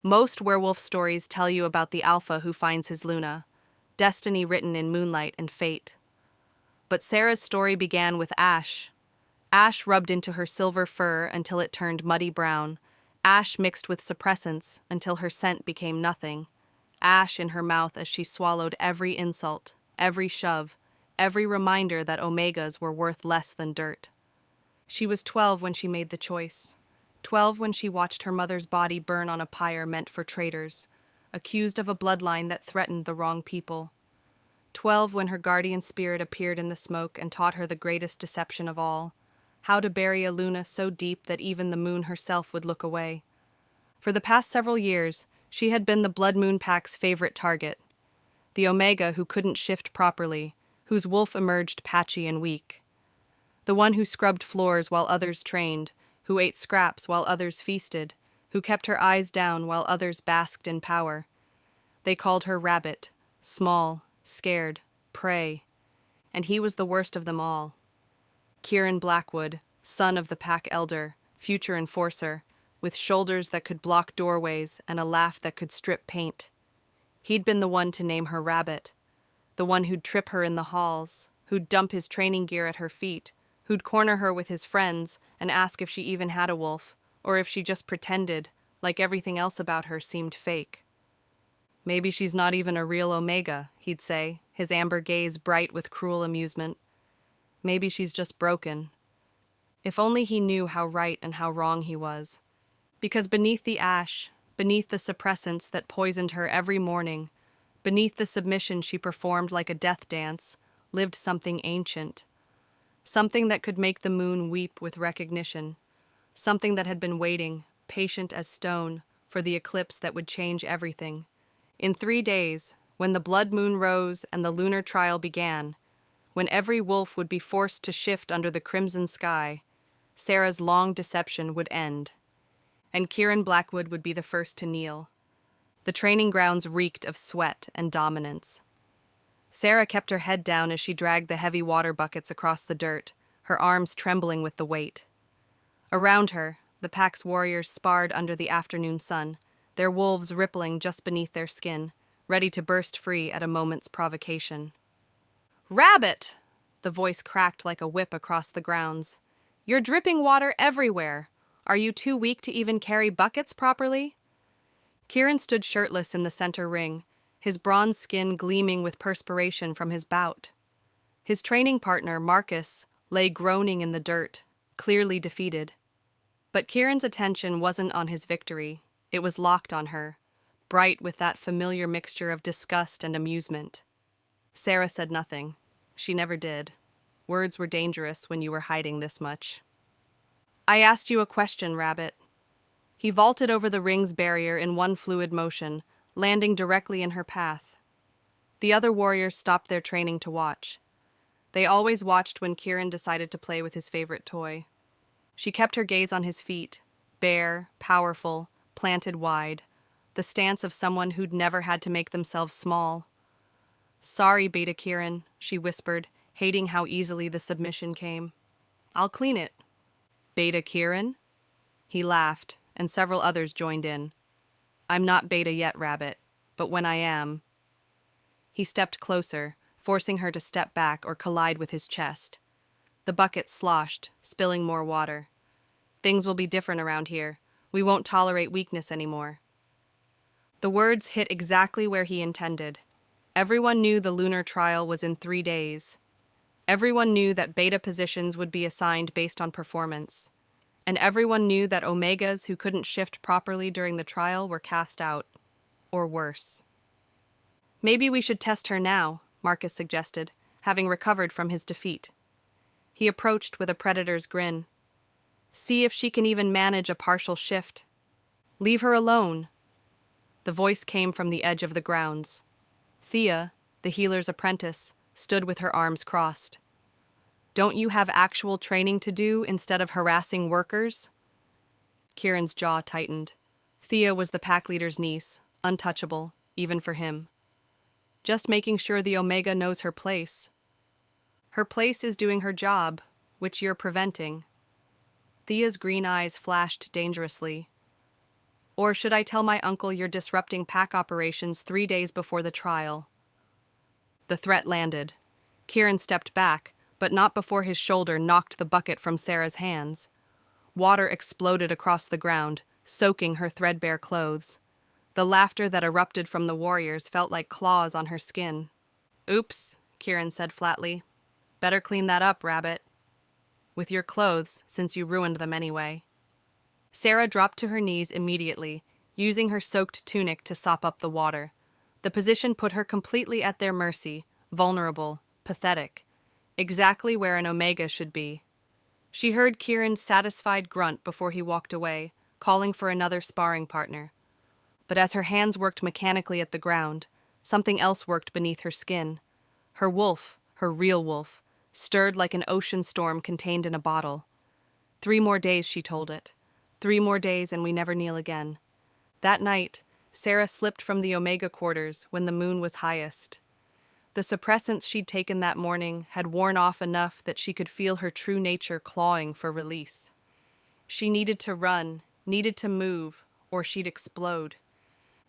Most werewolf stories tell you about the alpha who finds his Luna, destiny written in moonlight and fate. But Sarah's story began with ash. Ash rubbed into her silver fur until it turned muddy brown. Ash mixed with suppressants until her scent became nothing. Ash in her mouth as she swallowed every insult, every shove, every reminder that omegas were worth less than dirt. She was 12 when she made the choice. 12 when she watched her mother's body burn on a pyre meant for traitors, accused of a bloodline that threatened the wrong people. 12 when her guardian spirit appeared in the smoke and taught her the greatest deception of all, how to bury a Luna so deep that even the moon herself would look away. For the past several years, she had been the Blood Moon Pack's favorite target. The Omega who couldn't shift properly, whose wolf emerged patchy and weak. The one who scrubbed floors while others trained, who ate scraps while others feasted, who kept her eyes down while others basked in power. They called her Rabbit, small, scared, prey, and he was the worst of them all. Kieran Blackwood, son of the pack elder, future enforcer, with shoulders that could block doorways and a laugh that could strip paint. He'd been the one to name her Rabbit, the one who'd trip her in the halls, who'd dump his training gear at her feet, who'd corner her with his friends and ask if she even had a wolf, or if she just pretended, like everything else about her seemed fake. Maybe she's not even a real Omega, he'd say, his amber gaze bright with cruel amusement. Maybe she's just broken. If only he knew how right and how wrong he was. Because beneath the ash, beneath the suppressants that poisoned her every morning, beneath the submission she performed like a death dance, lived something ancient. Something that could make the moon weep with recognition. Something that had been waiting, patient as stone, for the eclipse that would change everything. In 3 days, when the blood moon rose and the lunar trial began, when every wolf would be forced to shift under the crimson sky, Sarah's long deception would end. And Kieran Blackwood would be the first to kneel. The training grounds reeked of sweat and dominance. Sarah kept her head down as she dragged the heavy water buckets across the dirt, her arms trembling with the weight. Around her, the pack's warriors sparred under the afternoon sun, their wolves rippling just beneath their skin, ready to burst free at a moment's provocation. "Rabbit!" The voice cracked like a whip across the grounds. "You're dripping water everywhere. Are you too weak to even carry buckets properly?" Kieran stood shirtless in the center ring, his bronze skin gleaming with perspiration from his bout. His training partner, Marcus, lay groaning in the dirt, clearly defeated. But Kieran's attention wasn't on his victory. It was locked on her, bright with that familiar mixture of disgust and amusement. Sarah said nothing. She never did. Words were dangerous when you were hiding this much. "I asked you a question, Rabbit." He vaulted over the ring's barrier in one fluid motion, landing directly in her path. The other warriors stopped their training to watch. They always watched when Kieran decided to play with his favorite toy. She kept her gaze on his feet, bare, powerful, planted wide, the stance of someone who'd never had to make themselves small. "Sorry, Beta Kieran," she whispered, hating how easily the submission came. "I'll clean it." "Beta Kieran?" He laughed, and several others joined in. "I'm not Beta yet, Rabbit, but when I am..." He stepped closer, forcing her to step back or collide with his chest. The bucket sloshed, spilling more water. "Things will be different around here. We won't tolerate weakness anymore." The words hit exactly where he intended. Everyone knew the lunar trial was in 3 days. Everyone knew that Beta positions would be assigned based on performance. And everyone knew that Omegas who couldn't shift properly during the trial were cast out. Or worse. "Maybe we should test her now," Marcus suggested, having recovered from his defeat. He approached with a predator's grin. "See if she can even manage a partial shift. Leave her alone." The voice came from the edge of the grounds. Thea, the healer's apprentice, stood with her arms crossed. "Don't you have actual training to do instead of harassing workers?" Kieran's jaw tightened. Thea was the pack leader's niece, untouchable, even for him. Just making sure the Omega knows her place. Her place is doing her job, which you're preventing. Thea's green eyes flashed dangerously. Or should I tell my uncle you're disrupting pack operations 3 days before the trial? The threat landed. Kieran stepped back, but not before his shoulder knocked the bucket from Sarah's hands. Water exploded across the ground, soaking her threadbare clothes. The laughter that erupted from the warriors felt like claws on her skin. Oops, Kieran said flatly. Better clean that up, Rabbit. With your clothes, since you ruined them anyway. Sarah dropped to her knees immediately, using her soaked tunic to sop up the water. The position put her completely at their mercy, vulnerable, pathetic. Exactly where an Omega should be. She heard Kieran's satisfied grunt before he walked away, calling for another sparring partner. But as her hands worked mechanically at the ground, something else worked beneath her skin. Her wolf, her real wolf, stirred like an ocean storm contained in a bottle. 3 more days, she told it. 3 more days and we never kneel again. That night, Sarah slipped from the Omega quarters when the moon was highest. The suppressants she'd taken that morning had worn off enough that she could feel her true nature clawing for release. She needed to run, needed to move, or she'd explode.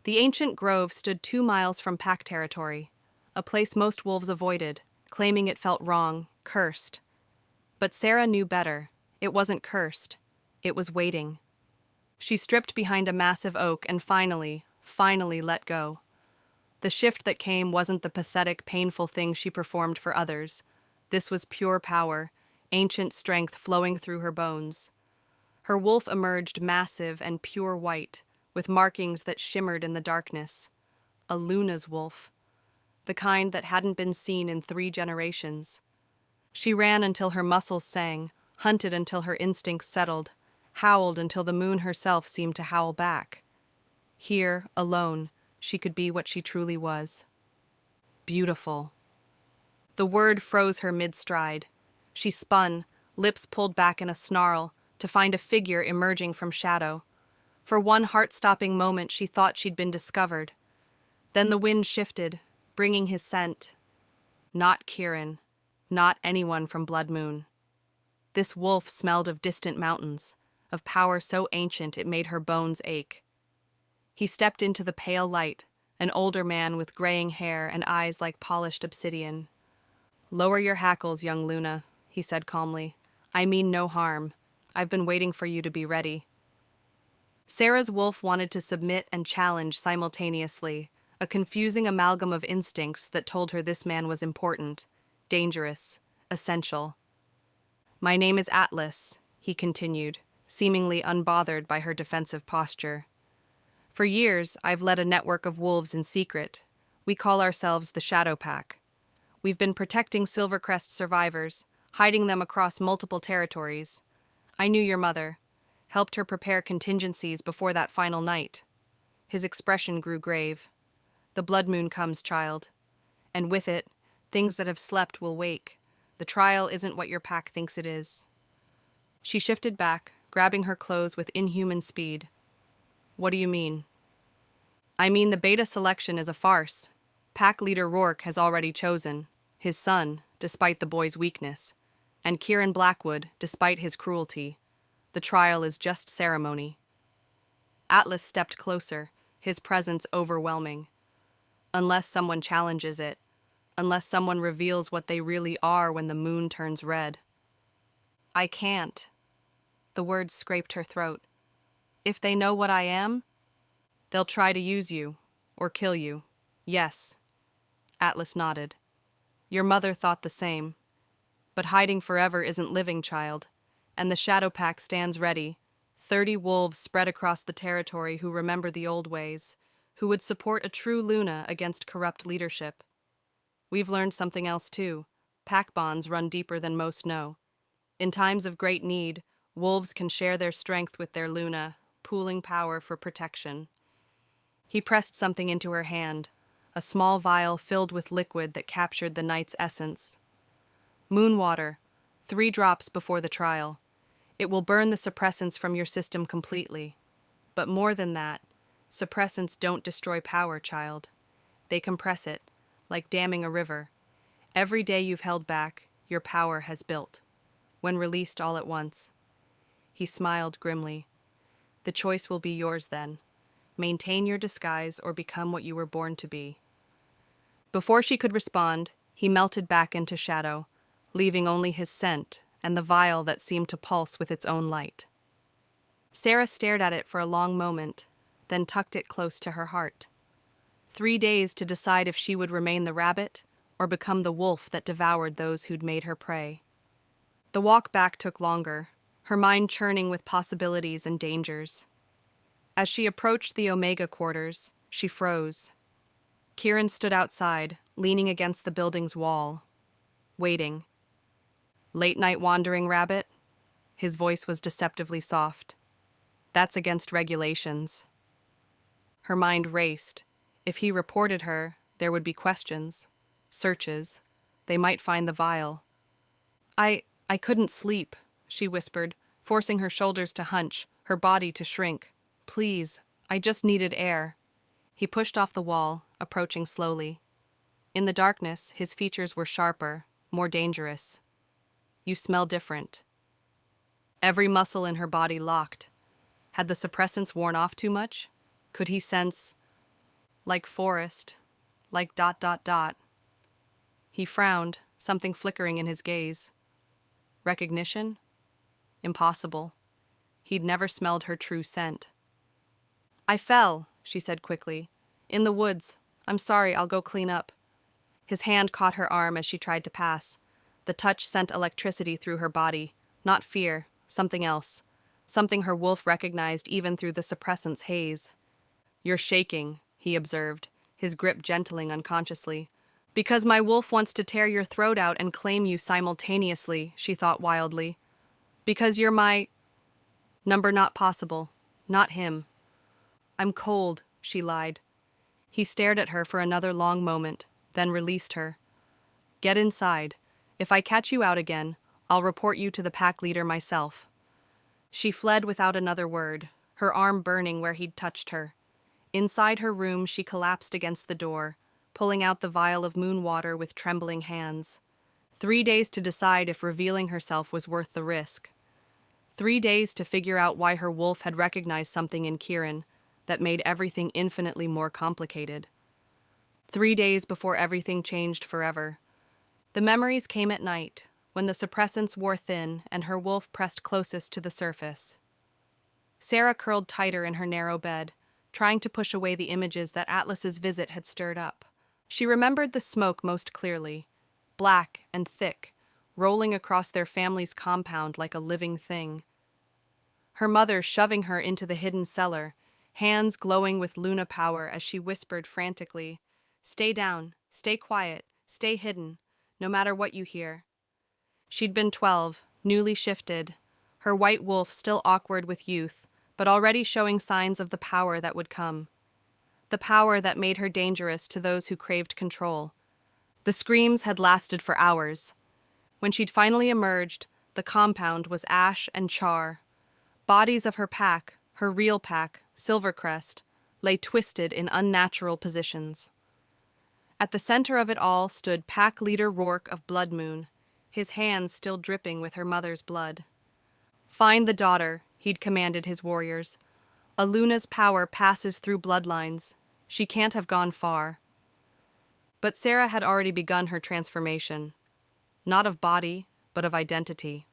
The ancient grove stood 2 miles from pack territory, a place most wolves avoided, claiming it felt wrong, cursed. But Sarah knew better. It wasn't cursed. It was waiting. She stripped behind a massive oak and finally let go. The shift that came wasn't the pathetic, painful thing she performed for others. This was pure power, ancient strength flowing through her bones. Her wolf emerged massive and pure white, with markings that shimmered in the darkness. A Luna's wolf, the kind that hadn't been seen in 3 generations. She ran until her muscles sang, hunted until her instincts settled, howled until the moon herself seemed to howl back. Here, alone, she could be what she truly was. Beautiful. The word froze her mid-stride. She spun, lips pulled back in a snarl, to find a figure emerging from shadow. For one heart-stopping moment she thought she'd been discovered. Then the wind shifted, bringing his scent. Not Kieran, not anyone from Blood Moon. This wolf smelled of distant mountains, of power so ancient it made her bones ache. He stepped into the pale light, an older man with graying hair and eyes like polished obsidian. "Lower your hackles, young Luna," he said calmly. "I mean no harm. I've been waiting for you to be ready." Sarah's wolf wanted to submit and challenge simultaneously, a confusing amalgam of instincts that told her this man was important, dangerous, essential. "My name is Atlas," he continued, seemingly unbothered by her defensive posture. "For years, I've led a network of wolves in secret. We call ourselves the Shadow Pack. We've been protecting Silvercrest survivors, hiding them across multiple territories. I knew your mother, helped her prepare contingencies before that final night." His expression grew grave. "The blood moon comes, child. And with it, things that have slept will wake. The trial isn't what your pack thinks it is." She shifted back, grabbing her clothes with inhuman speed. "What do you mean?" "I mean the beta selection is a farce. Pack leader Rourke has already chosen. His son, despite the boy's weakness. And Kieran Blackwood, despite his cruelty. The trial is just ceremony." Atlas stepped closer, his presence overwhelming. "Unless someone challenges it. Unless someone reveals what they really are when the moon turns red." "I can't." The words scraped her throat. "If they know what I am, they'll try to use you, or kill you. Yes." Atlas nodded. "Your mother thought the same. But hiding forever isn't living, child. And the Shadow Pack stands ready. 30 wolves spread across the territory who remember the old ways, who would support a true Luna against corrupt leadership. We've learned something else too. Pack bonds run deeper than most know. In times of great need, wolves can share their strength with their Luna, pooling power for protection." He pressed something into her hand, a small vial filled with liquid that captured the night's essence. "Moon water, 3 drops before the trial. It will burn the suppressants from your system completely. But more than that, suppressants don't destroy power, child. They compress it, like damming a river. Every day you've held back, your power has built. When released all at once." He smiled grimly. "The choice will be yours then. Maintain your disguise or become what you were born to be. Before she could respond, he melted back into shadow, leaving only his scent and the vial that seemed to pulse with its own light. Sarah stared at it for a long moment, then tucked it close to her heart. 3 days to decide if she would remain the rabbit or become the wolf that devoured those who'd made her prey. The walk back took longer, her mind churning with possibilities and dangers. As she approached the Omega quarters, she froze. Kieran stood outside, leaning against the building's wall, waiting. Late-night wandering rabbit? His voice was deceptively soft. That's against regulations. Her mind raced. If he reported her, there would be questions, searches. They might find the vial. I couldn't sleep, she whispered, forcing her shoulders to hunch, her body to shrink. Please, I just needed air. He pushed off the wall, approaching slowly. In the darkness, his features were sharper, more dangerous. You smell different. Every muscle in her body locked. Had the suppressants worn off too much? Could he sense, like forest, like ... He frowned, something flickering in his gaze. Recognition? Impossible. He'd never smelled her true scent. I fell, she said quickly. In the woods. I'm sorry, I'll go clean up. His hand caught her arm as she tried to pass. The touch sent electricity through her body. Not fear, something else. Something her wolf recognized even through the suppressant's haze. You're shaking, he observed, his grip gentling unconsciously. Because my wolf wants to tear your throat out and claim you simultaneously, she thought wildly. Because you're my... Number not possible. Not him. I'm cold, she lied. He stared at her for another long moment, then released her. Get inside. If I catch you out again, I'll report you to the pack leader myself. She fled without another word, her arm burning where he'd touched her. Inside her room, she collapsed against the door, pulling out the vial of moon water with trembling hands. 3 days to decide if revealing herself was worth the risk. 3 days to figure out why her wolf had recognized something in Kieran that made everything infinitely more complicated. 3 days before everything changed forever. The memories came at night, when the suppressants wore thin and her wolf pressed closest to the surface. Sarah curled tighter in her narrow bed, trying to push away the images that Atlas's visit had stirred up. She remembered the smoke most clearly, black and thick, rolling across their family's compound like a living thing. Her mother shoving her into the hidden cellar, hands glowing with Luna power as she whispered frantically, "Stay down, stay quiet, stay hidden, no matter what you hear." She'd been 12, newly shifted, her white wolf still awkward with youth, but already showing signs of the power that would come. The power that made her dangerous to those who craved control. The screams had lasted for hours. When she'd finally emerged, the compound was ash and char. Bodies of her pack, her real pack, Silvercrest, lay twisted in unnatural positions. At the center of it all stood pack leader Rourke of Blood Moon, his hands still dripping with her mother's blood. Find the daughter, he'd commanded his warriors. Aluna's power passes through bloodlines. She can't have gone far. But Sarah had already begun her transformation. Not of body, but of identity.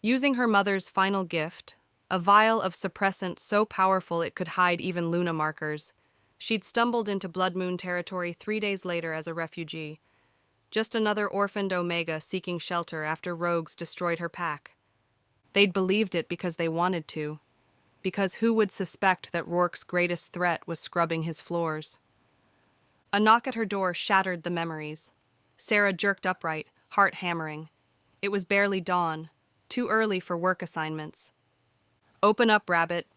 Using her mother's final gift, a vial of suppressant so powerful it could hide even Luna markers, she'd stumbled into Blood Moon territory 3 days later as a refugee. Just another orphaned Omega seeking shelter after rogues destroyed her pack. They'd believed it because they wanted to. Because who would suspect that Rourke's greatest threat was scrubbing his floors? A knock at her door shattered the memories. Sarah jerked upright, heart hammering. It was barely dawn, too early for work assignments. Open up, Rabbit.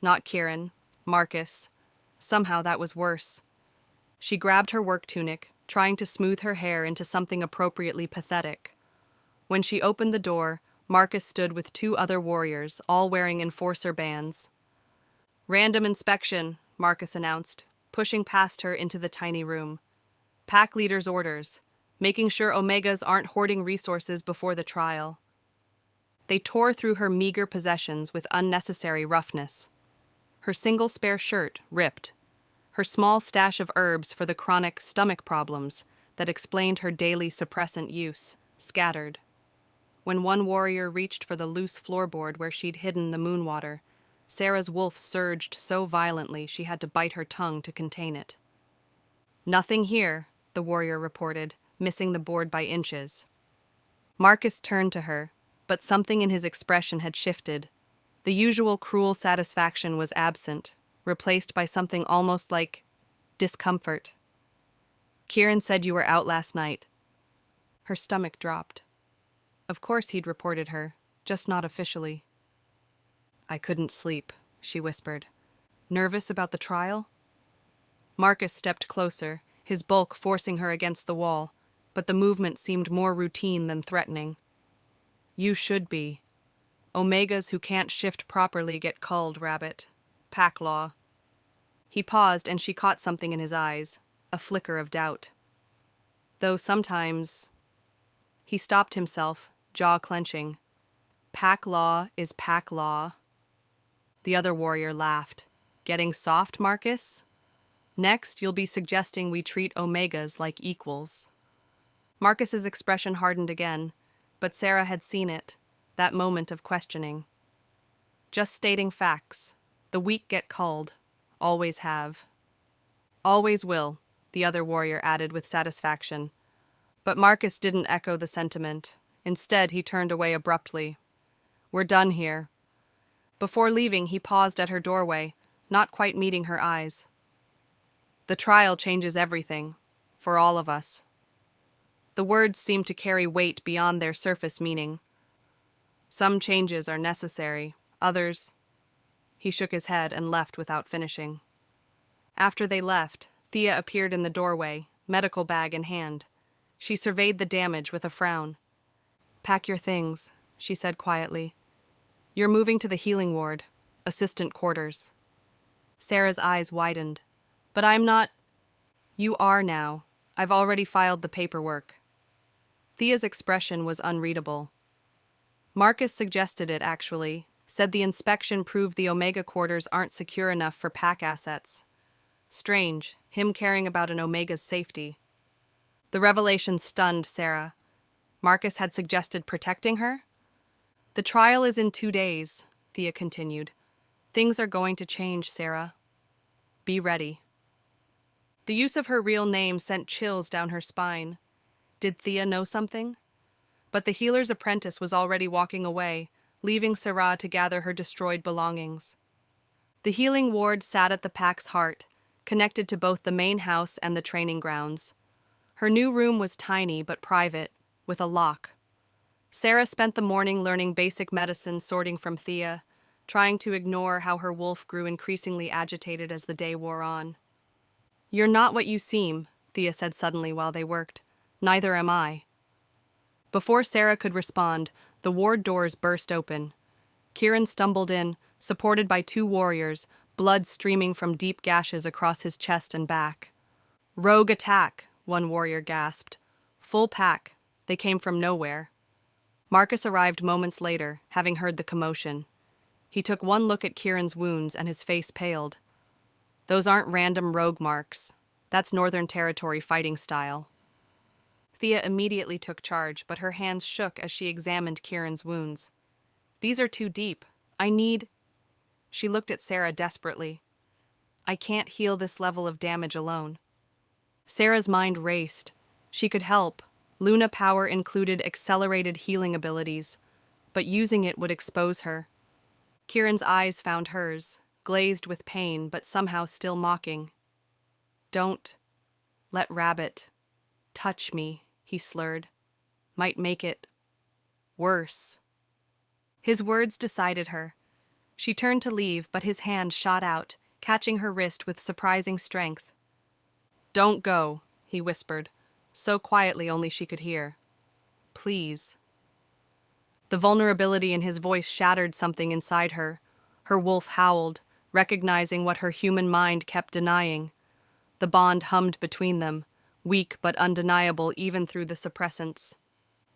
Not Kieran. Marcus. Somehow that was worse. She grabbed her work tunic, trying to smooth her hair into something appropriately pathetic. When she opened the door, Marcus stood with 2 other warriors, all wearing enforcer bands. Random inspection, Marcus announced, pushing past her into the tiny room. Pack leader's orders, making sure Omegas aren't hoarding resources before the trial. They tore through her meager possessions with unnecessary roughness. her single spare shirt ripped, her small stash of herbs for the chronic stomach problems that explained her daily suppressant use scattered. When one warrior reached for the loose floorboard where she'd hidden the moon water, Sarah's wolf surged so violently she had to bite her tongue to contain it. "Nothing here," the warrior reported, missing the board by inches. Marcus turned to her, but something in his expression had shifted. The usual cruel satisfaction was absent, replaced by something almost like discomfort. "Kieran said you were out last night." Her stomach dropped. Of course he'd reported her, just not officially. "I couldn't sleep," she whispered. "Nervous about the trial?" Marcus stepped closer, his bulk forcing her against the wall, but the movement seemed more routine than threatening. "You should be. Omegas who can't shift properly get culled, rabbit. Pack law." He paused and she caught something in his eyes, a flicker of doubt. "Though sometimes—" He stopped himself, jaw clenching. "Pack law is pack law." The other warrior laughed. "Getting soft, Marcus? Next, you'll be suggesting we treat Omegas like equals." Marcus's expression hardened again, but Sarah had seen it, that moment of questioning. "Just stating facts. The weak get culled. Always have." "Always will," the other warrior added with satisfaction. But Marcus didn't echo the sentiment. Instead, he turned away abruptly. "We're done here." Before leaving, he paused at her doorway, not quite meeting her eyes. "The trial changes everything, for all of us." The words seemed to carry weight beyond their surface meaning. "Some changes are necessary, others—" He shook his head and left without finishing. After they left, Thea appeared in the doorway, medical bag in hand. She surveyed the damage with a frown. "Pack your things," she said quietly. "You're moving to the healing ward, assistant quarters." Sarah's eyes widened. "But I'm not—" "You are now. I've already filed the paperwork." Thea's expression was unreadable. "Marcus suggested it, actually. Said the inspection proved the Omega quarters aren't secure enough for pack assets. Strange, him caring about an Omega's safety." The revelation stunned Sarah. Marcus had suggested protecting her? "The trial is in 2 days," Thea continued. "Things are going to change, Sarah. Be ready." The use of her real name sent chills down her spine. Did Thea know something? But the healer's apprentice was already walking away, leaving Sarah to gather her destroyed belongings. The healing ward sat at the pack's heart, connected to both the main house and the training grounds. Her new room was tiny but private, with a lock. Sarah spent the morning learning basic medicine sorting from Thea, trying to ignore how her wolf grew increasingly agitated as the day wore on. "You're not what you seem," Thea said suddenly while they worked. "Neither am I." Before Sarah could respond, the ward doors burst open. Kieran stumbled in, supported by 2 warriors, blood streaming from deep gashes across his chest and back. "Rogue attack," one warrior gasped. "Full pack. They came from nowhere." Marcus arrived moments later, having heard the commotion. He took one look at Kieran's wounds and his face paled. "Those aren't random rogue marks. That's Northern Territory fighting style." Thea immediately took charge, but her hands shook as she examined Kieran's wounds. "These are too deep. I need—" She looked at Sarah desperately. "I can't heal this level of damage alone." Sarah's mind raced. She could help. Luna power included accelerated healing abilities, but using it would expose her. Kieran's eyes found hers, glazed with pain but somehow still mocking. "Don't let Rabbit touch me," he slurred. "Might make it worse." His words decided her. She turned to leave, but his hand shot out, catching her wrist with surprising strength. "Don't go," he whispered, so quietly only she could hear. "Please." The vulnerability in his voice shattered something inside her. Her wolf howled, recognizing what her human mind kept denying. The bond hummed between them, weak but undeniable even through the suppressants.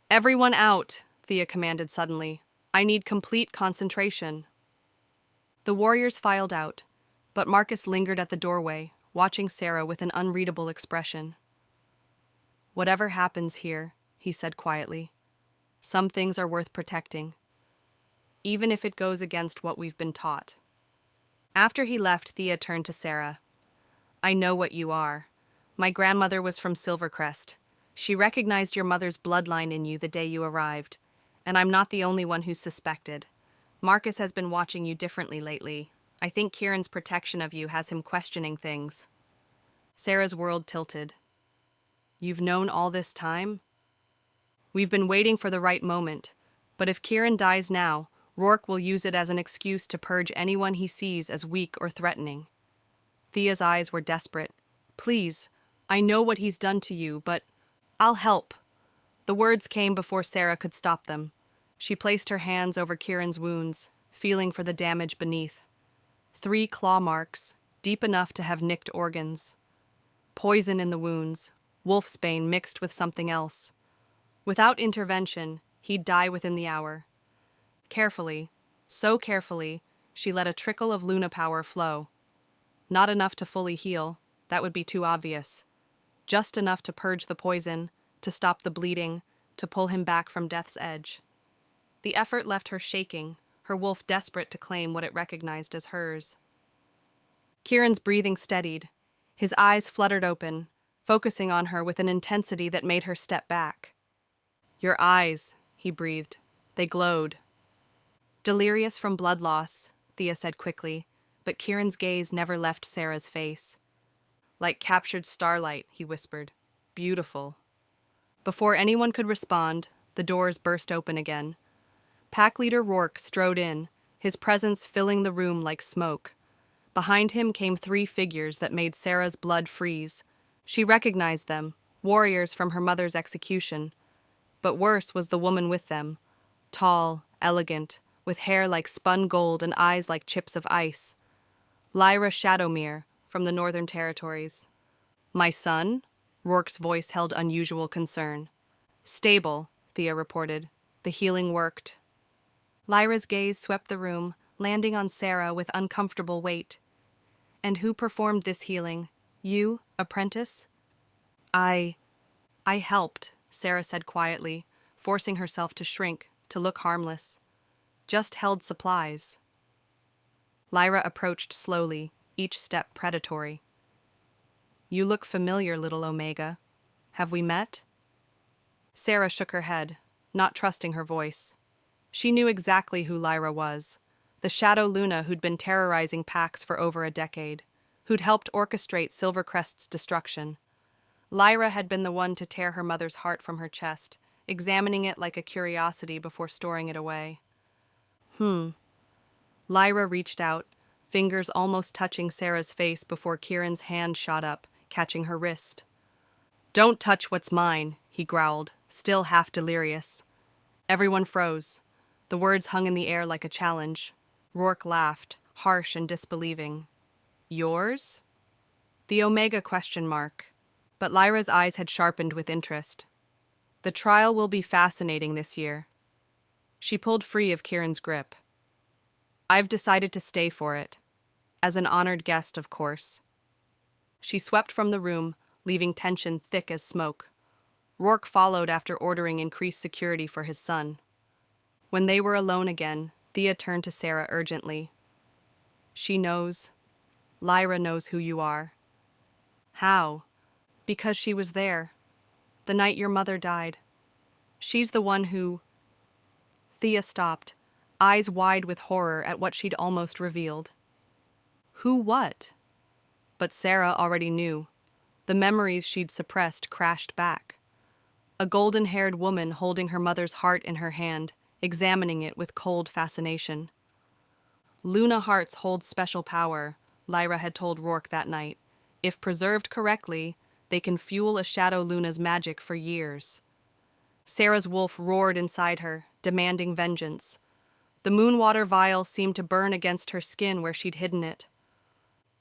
"Everyone out," Thea commanded suddenly. "I need complete concentration." The warriors filed out, But Marcus lingered at the doorway, watching Sarah with an unreadable expression. "Whatever happens here," he said quietly, "some things are worth protecting, even if it goes against what we've been taught." After he left, Thea turned to Sarah. "I know what you are. My grandmother was from Silvercrest. She recognized your mother's bloodline in you the day you arrived, and I'm not the only one who's suspected. Marcus has been watching you differently lately. I think Kieran's protection of you has him questioning things." Sarah's world tilted. "You've known all this time?" "We've been waiting for the right moment, but if Kieran dies now, Rourke will use it as an excuse to purge anyone he sees as weak or threatening." Thea's eyes were desperate. "Please, I know what he's done to you, but I'll help." The words came before Sarah could stop them. She placed her hands over Kieran's wounds, feeling for the damage beneath. 3 claw marks, deep enough to have nicked organs. Poison in the wounds, wolfsbane mixed with something else. Without intervention, he'd die within the hour. Carefully, so carefully, she let a trickle of Luna power flow. Not enough to fully heal, that would be too obvious. Just enough to purge the poison, to stop the bleeding, to pull him back from death's edge. The effort left her shaking, her wolf desperate to claim what it recognized as hers. Kieran's breathing steadied. His eyes fluttered open, focusing on her with an intensity that made her step back. "Your eyes," he breathed. They glowed. "Delirious from blood loss," Thea said quickly, but Kieran's gaze never left Sarah's face. "Like captured starlight," he whispered. "Beautiful." Before anyone could respond, the doors burst open again. Pack leader Rourke strode in, his presence filling the room like smoke. Behind him came 3 figures that made Sarah's blood freeze. She recognized them, warriors from her mother's execution. But worse was the woman with them, tall, elegant, with hair like spun gold and eyes like chips of ice. Lyra Shadowmere, from the Northern Territories. "My son?" Rourke's voice held unusual concern. "Stable," Thea reported. "The healing worked." Lyra's gaze swept the room, landing on Sarah with uncomfortable weight. "And who performed this healing? You, apprentice?" I helped," Sarah said quietly, forcing herself to shrink, to look harmless. "Just held supplies." Lyra approached slowly, each step predatory. "You look familiar, little Omega. Have we met?" Sarah shook her head, not trusting her voice. She knew exactly who Lyra was, the Shadow Luna who'd been terrorizing Pax for over a decade, who'd helped orchestrate Silvercrest's destruction. Lyra had been the one to tear her mother's heart from her chest, examining it like a curiosity before storing it away. Lyra reached out, fingers almost touching Sarah's face before Kieran's hand shot up, catching her wrist. "Don't touch what's mine," he growled, still half delirious. Everyone froze. The words hung in the air like a challenge. Rourke laughed, harsh and disbelieving. "Yours?" The Omega question mark. But Lyra's eyes had sharpened with interest. "The trial will be fascinating this year." She pulled free of Kieran's grip. "I've decided to stay for it. As an honored guest, of course." She swept from the room, leaving tension thick as smoke. Rourke followed after ordering increased security for his son. When they were alone again, Thea turned to Sarah urgently. "She knows. Lyra knows who you are." "How?" "Because she was there. The night your mother died. She's the one who—" Thea stopped, eyes wide with horror at what she'd almost revealed. Who what? But Sarah already knew. The memories she'd suppressed crashed back. A golden-haired woman holding her mother's heart in her hand, examining it with cold fascination. Luna hearts hold special power, Lyra had told Rourke that night. If preserved correctly, they can fuel a Shadow Luna's magic for years. Sarah's wolf roared inside her, demanding vengeance. The moonwater vial seemed to burn against her skin where she'd hidden it.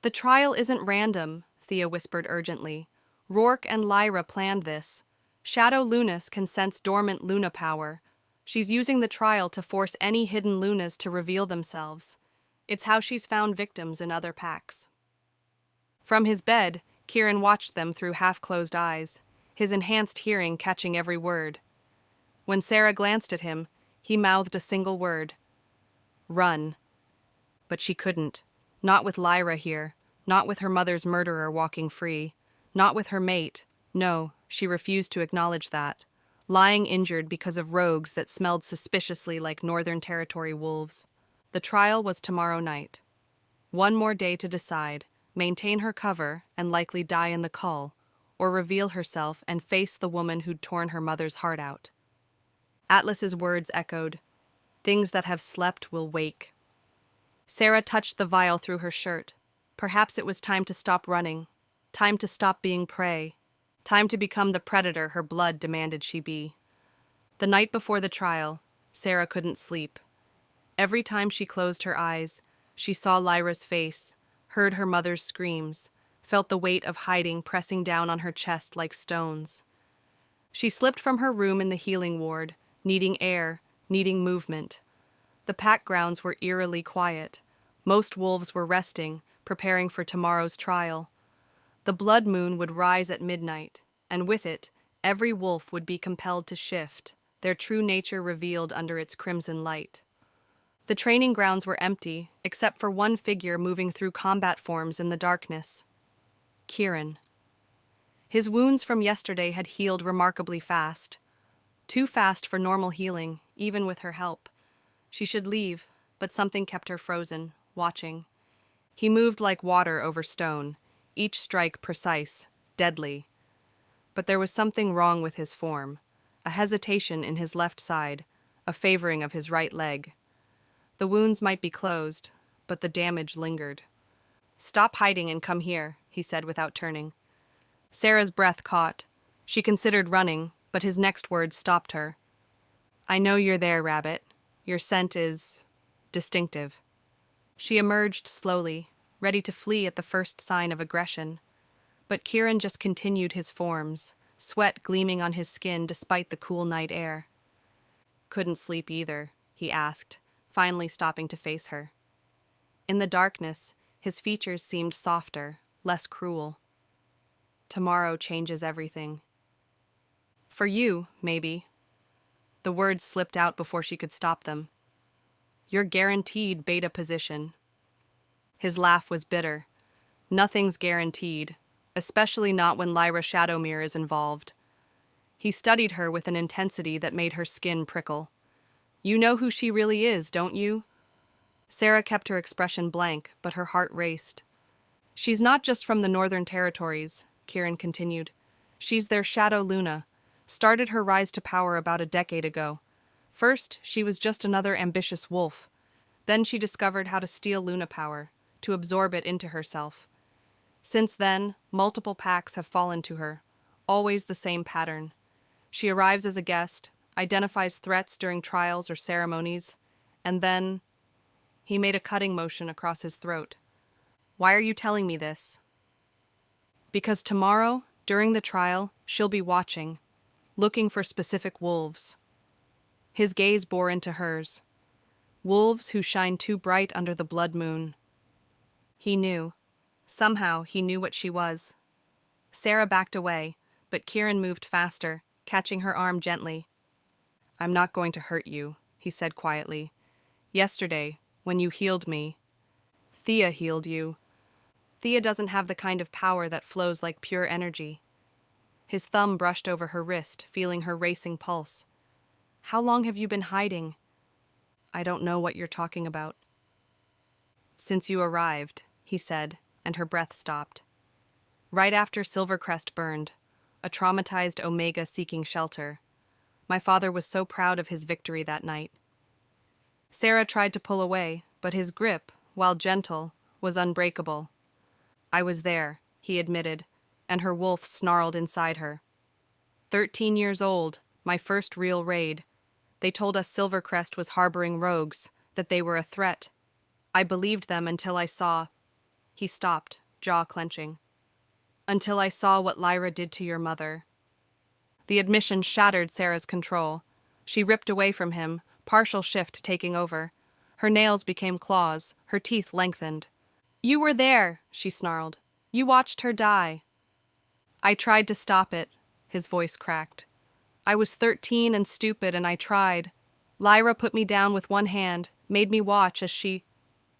"The trial isn't random," Thea whispered urgently. "Rourke and Lyra planned this. Shadow Lunas can sense dormant Luna power. She's using the trial to force any hidden Lunas to reveal themselves. It's how she's found victims in other packs. From his bed, Kieran watched them through half-closed eyes, his enhanced hearing catching every word. When Sarah glanced at him, he mouthed a single word. Run. But she couldn't. Not with Lyra here, not with her mother's murderer walking free, not with her mate. No, she refused to acknowledge that. Lying injured because of rogues that smelled suspiciously like Northern Territory wolves. The trial was tomorrow night. One more day to decide, maintain her cover and likely die in the cull, or reveal herself and face the woman who'd torn her mother's heart out. Atlas's words echoed, "Things that have slept will wake." Sarah touched the vial through her shirt. Perhaps it was time to stop running, time to stop being prey, time to become the predator her blood demanded she be. The night before the trial, Sarah couldn't sleep. Every time she closed her eyes, she saw Lyra's face, heard her mother's screams, felt the weight of hiding pressing down on her chest like stones. She slipped from her room in the healing ward, needing air, needing movement. The pack grounds were eerily quiet. Most wolves were resting, preparing for tomorrow's trial. The blood moon would rise at midnight, and with it, every wolf would be compelled to shift, their true nature revealed under its crimson light. The training grounds were empty, except for one figure moving through combat forms in the darkness. Kieran. His wounds from yesterday had healed remarkably fast. Too fast for normal healing, even with her help. She should leave, but something kept her frozen, watching. He moved like water over stone, each strike precise, deadly. But there was something wrong with his form, a hesitation in his left side, a favoring of his right leg. The wounds might be closed, but the damage lingered. "Stop hiding and come here," he said without turning. Sarah's breath caught. She considered running, but his next words stopped her. "I know you're there, Rabbit. Your scent is distinctive." She emerged slowly, ready to flee at the first sign of aggression. But Kieran just continued his forms, sweat gleaming on his skin despite the cool night air. "Couldn't sleep either," he asked, finally stopping to face her. In the darkness, his features seemed softer, less cruel. "Tomorrow changes everything." "For you, maybe." The words slipped out before she could stop them. "You're guaranteed beta position." His laugh was bitter. Nothing's guaranteed, especially not when Lyra Shadowmere is involved. He studied her with an intensity that made her skin prickle. "You know who she really is, don't you?" Sarah kept her expression blank, but her heart raced. "She's not just from the Northern Territories," Kieran continued. "She's their Shadow Luna. Started her rise to power about a decade ago. First, she was just another ambitious wolf. Then she discovered how to steal Luna power, to absorb it into herself. Since then, multiple packs have fallen to her, always the same pattern. She arrives as a guest, identifies threats during trials or ceremonies, and then..." He made a cutting motion across his throat. "Why are you telling me this?" "Because tomorrow, during the trial, she'll be watching, looking for specific wolves." His gaze bore into hers. Wolves who shine too bright under the blood moon. He knew. Somehow he knew what she was. Sarah backed away, but Kieran moved faster, catching her arm gently. "I'm not going to hurt you," he said quietly. "Yesterday, when you healed me, Thea healed you. Thea doesn't have the kind of power that flows like pure energy." His thumb brushed over her wrist, feeling her racing pulse. "How long have you been hiding?" "I don't know what you're talking about." "Since you arrived," he said, and her breath stopped. "Right after Silvercrest burned, a traumatized Omega seeking shelter. My father was so proud of his victory that night." Sarah tried to pull away, but his grip, while gentle, was unbreakable. "I was there," he admitted, and her wolf snarled inside her. 13 years old, my first real raid. They told us Silvercrest was harboring rogues, that they were a threat. I believed them until I saw..." He stopped, jaw clenching. "Until I saw what Lyra did to your mother." The admission shattered Sarah's control. She ripped away from him, partial shift taking over. Her nails became claws, her teeth lengthened. "You were there," she snarled. "You watched her die." "I tried to stop it," his voice cracked. "I was 13 and stupid, and I tried. Lyra put me down with one hand, made me watch as she—"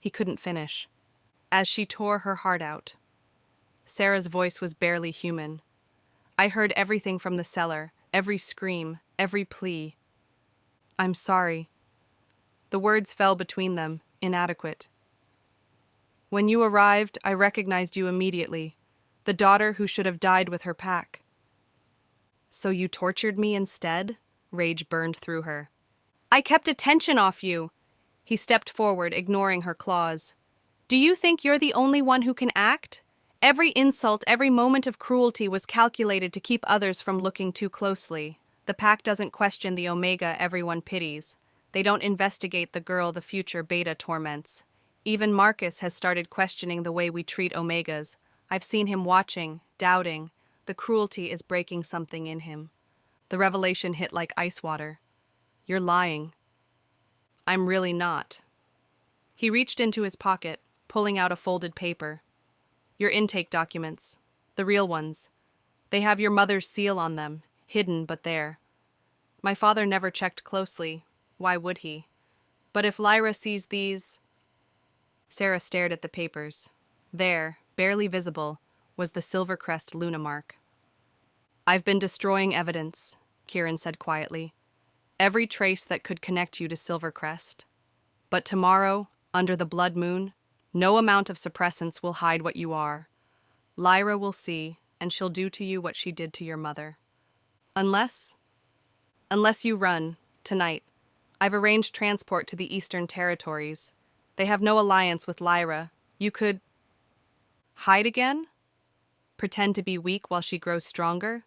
He couldn't finish. As she tore her heart out. Sarah's voice was barely human. I heard everything from the cellar, every scream, every plea. "I'm sorry." The words fell between them, inadequate. "When you arrived, I recognized you immediately, the daughter who should have died with her pack." "So you tortured me instead?" Rage burned through her. "I kept attention off you." He stepped forward, ignoring her claws. "Do you think you're the only one who can act? Every insult, every moment of cruelty was calculated to keep others from looking too closely. The pack doesn't question the Omega everyone pities. They don't investigate the girl the future Beta torments. Even Marcus has started questioning the way we treat Omegas. I've seen him watching, doubting. The cruelty is breaking something in him." The revelation hit like ice water. "You're lying." "I'm really not." He reached into his pocket, pulling out a folded paper. "Your intake documents. The real ones. They have your mother's seal on them, hidden but there. My father never checked closely. Why would he? But if Lyra sees these—" Sarah stared at the papers. There, barely visible, was the Silver Crest Luna mark. "I've been destroying evidence," Kieran said quietly. "Every trace that could connect you to Silvercrest. But tomorrow, under the blood moon, no amount of suppressants will hide what you are. Lyra will see, and she'll do to you what she did to your mother. Unless you run, tonight. I've arranged transport to the Eastern Territories. They have no alliance with Lyra. You could— hide again? Pretend to be weak while she grows stronger?"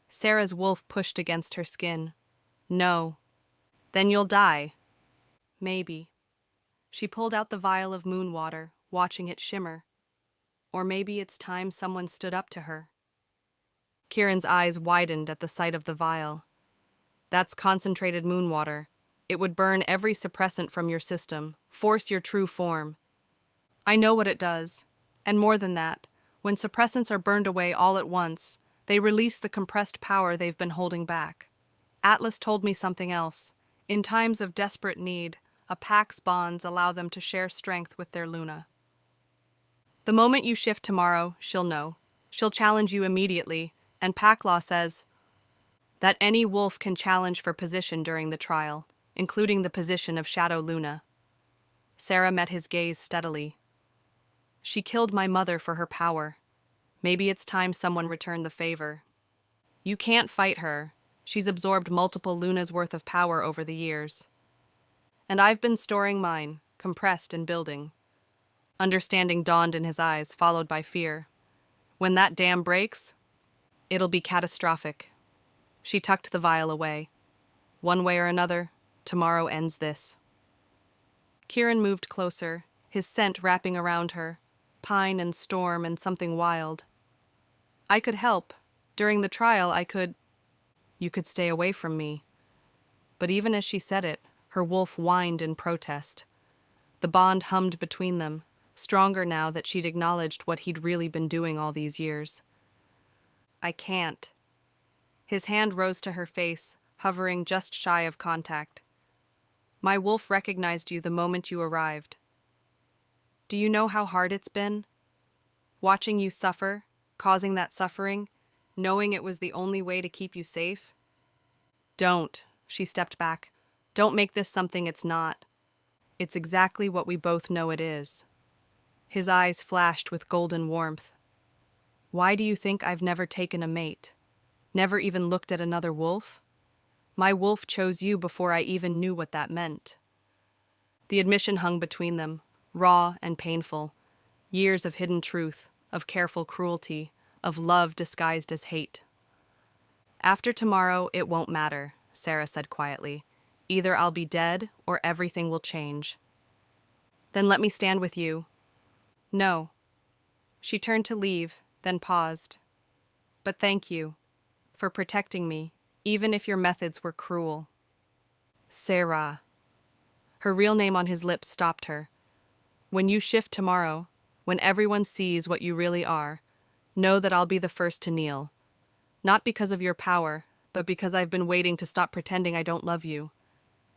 Sarah's wolf pushed against her skin. "No. Then you'll die." "Maybe." She pulled out the vial of moon water, watching it shimmer. "Or maybe it's time someone stood up to her." Kieran's eyes widened at the sight of the vial. "That's concentrated moon water. It would burn every suppressant from your system, force your true form." "I know what it does. And more than that, when suppressants are burned away all at once, they release the compressed power they've been holding back. Atlas told me something else. In times of desperate need, a pack's bonds allow them to share strength with their Luna. The moment you shift tomorrow, she'll know. She'll challenge you immediately, and pack law says that any wolf can challenge for position during the trial, including the position of Shadow Luna." Sarah met his gaze steadily. "She killed my mother for her power. Maybe it's time someone returned the favor." "You can't fight her. She's absorbed multiple Lunas worth of power over the years. And I've been storing mine, compressed and building." Understanding dawned in his eyes, followed by fear. "When that dam breaks, it'll be catastrophic." She tucked the vial away. "One way or another, tomorrow ends this." Kieran moved closer, his scent wrapping around her, pine and storm and something wild. "I could help. During the trial, I could—" "You could stay away from me." But even as she said it, her wolf whined in protest. The bond hummed between them, stronger now that she'd acknowledged what he'd really been doing all these years. "I can't." His hand rose to her face, hovering just shy of contact. "My wolf recognized you the moment you arrived. Do you know how hard it's been? Watching you suffer, causing that suffering, knowing it was the only way to keep you safe?" "Don't," she stepped back. "Don't make this something it's not. It's exactly what we both know it is." His eyes flashed with golden warmth. "Why do you think I've never taken a mate? Never even looked at another wolf? My wolf chose you before I even knew what that meant." The admission hung between them, raw and painful. Years of hidden truth, of careful cruelty, of love disguised as hate. "After tomorrow, it won't matter," Sarah said quietly. "Either I'll be dead or everything will change." "Then let me stand with you." "No." She turned to leave, then paused. "But thank you for protecting me, even if your methods were cruel." "Sarah." Her real name on his lips stopped her. When you shift tomorrow, when everyone sees what you really are, know that I'll be the first to kneel. Not because of your power, but because I've been waiting to stop pretending I don't love you.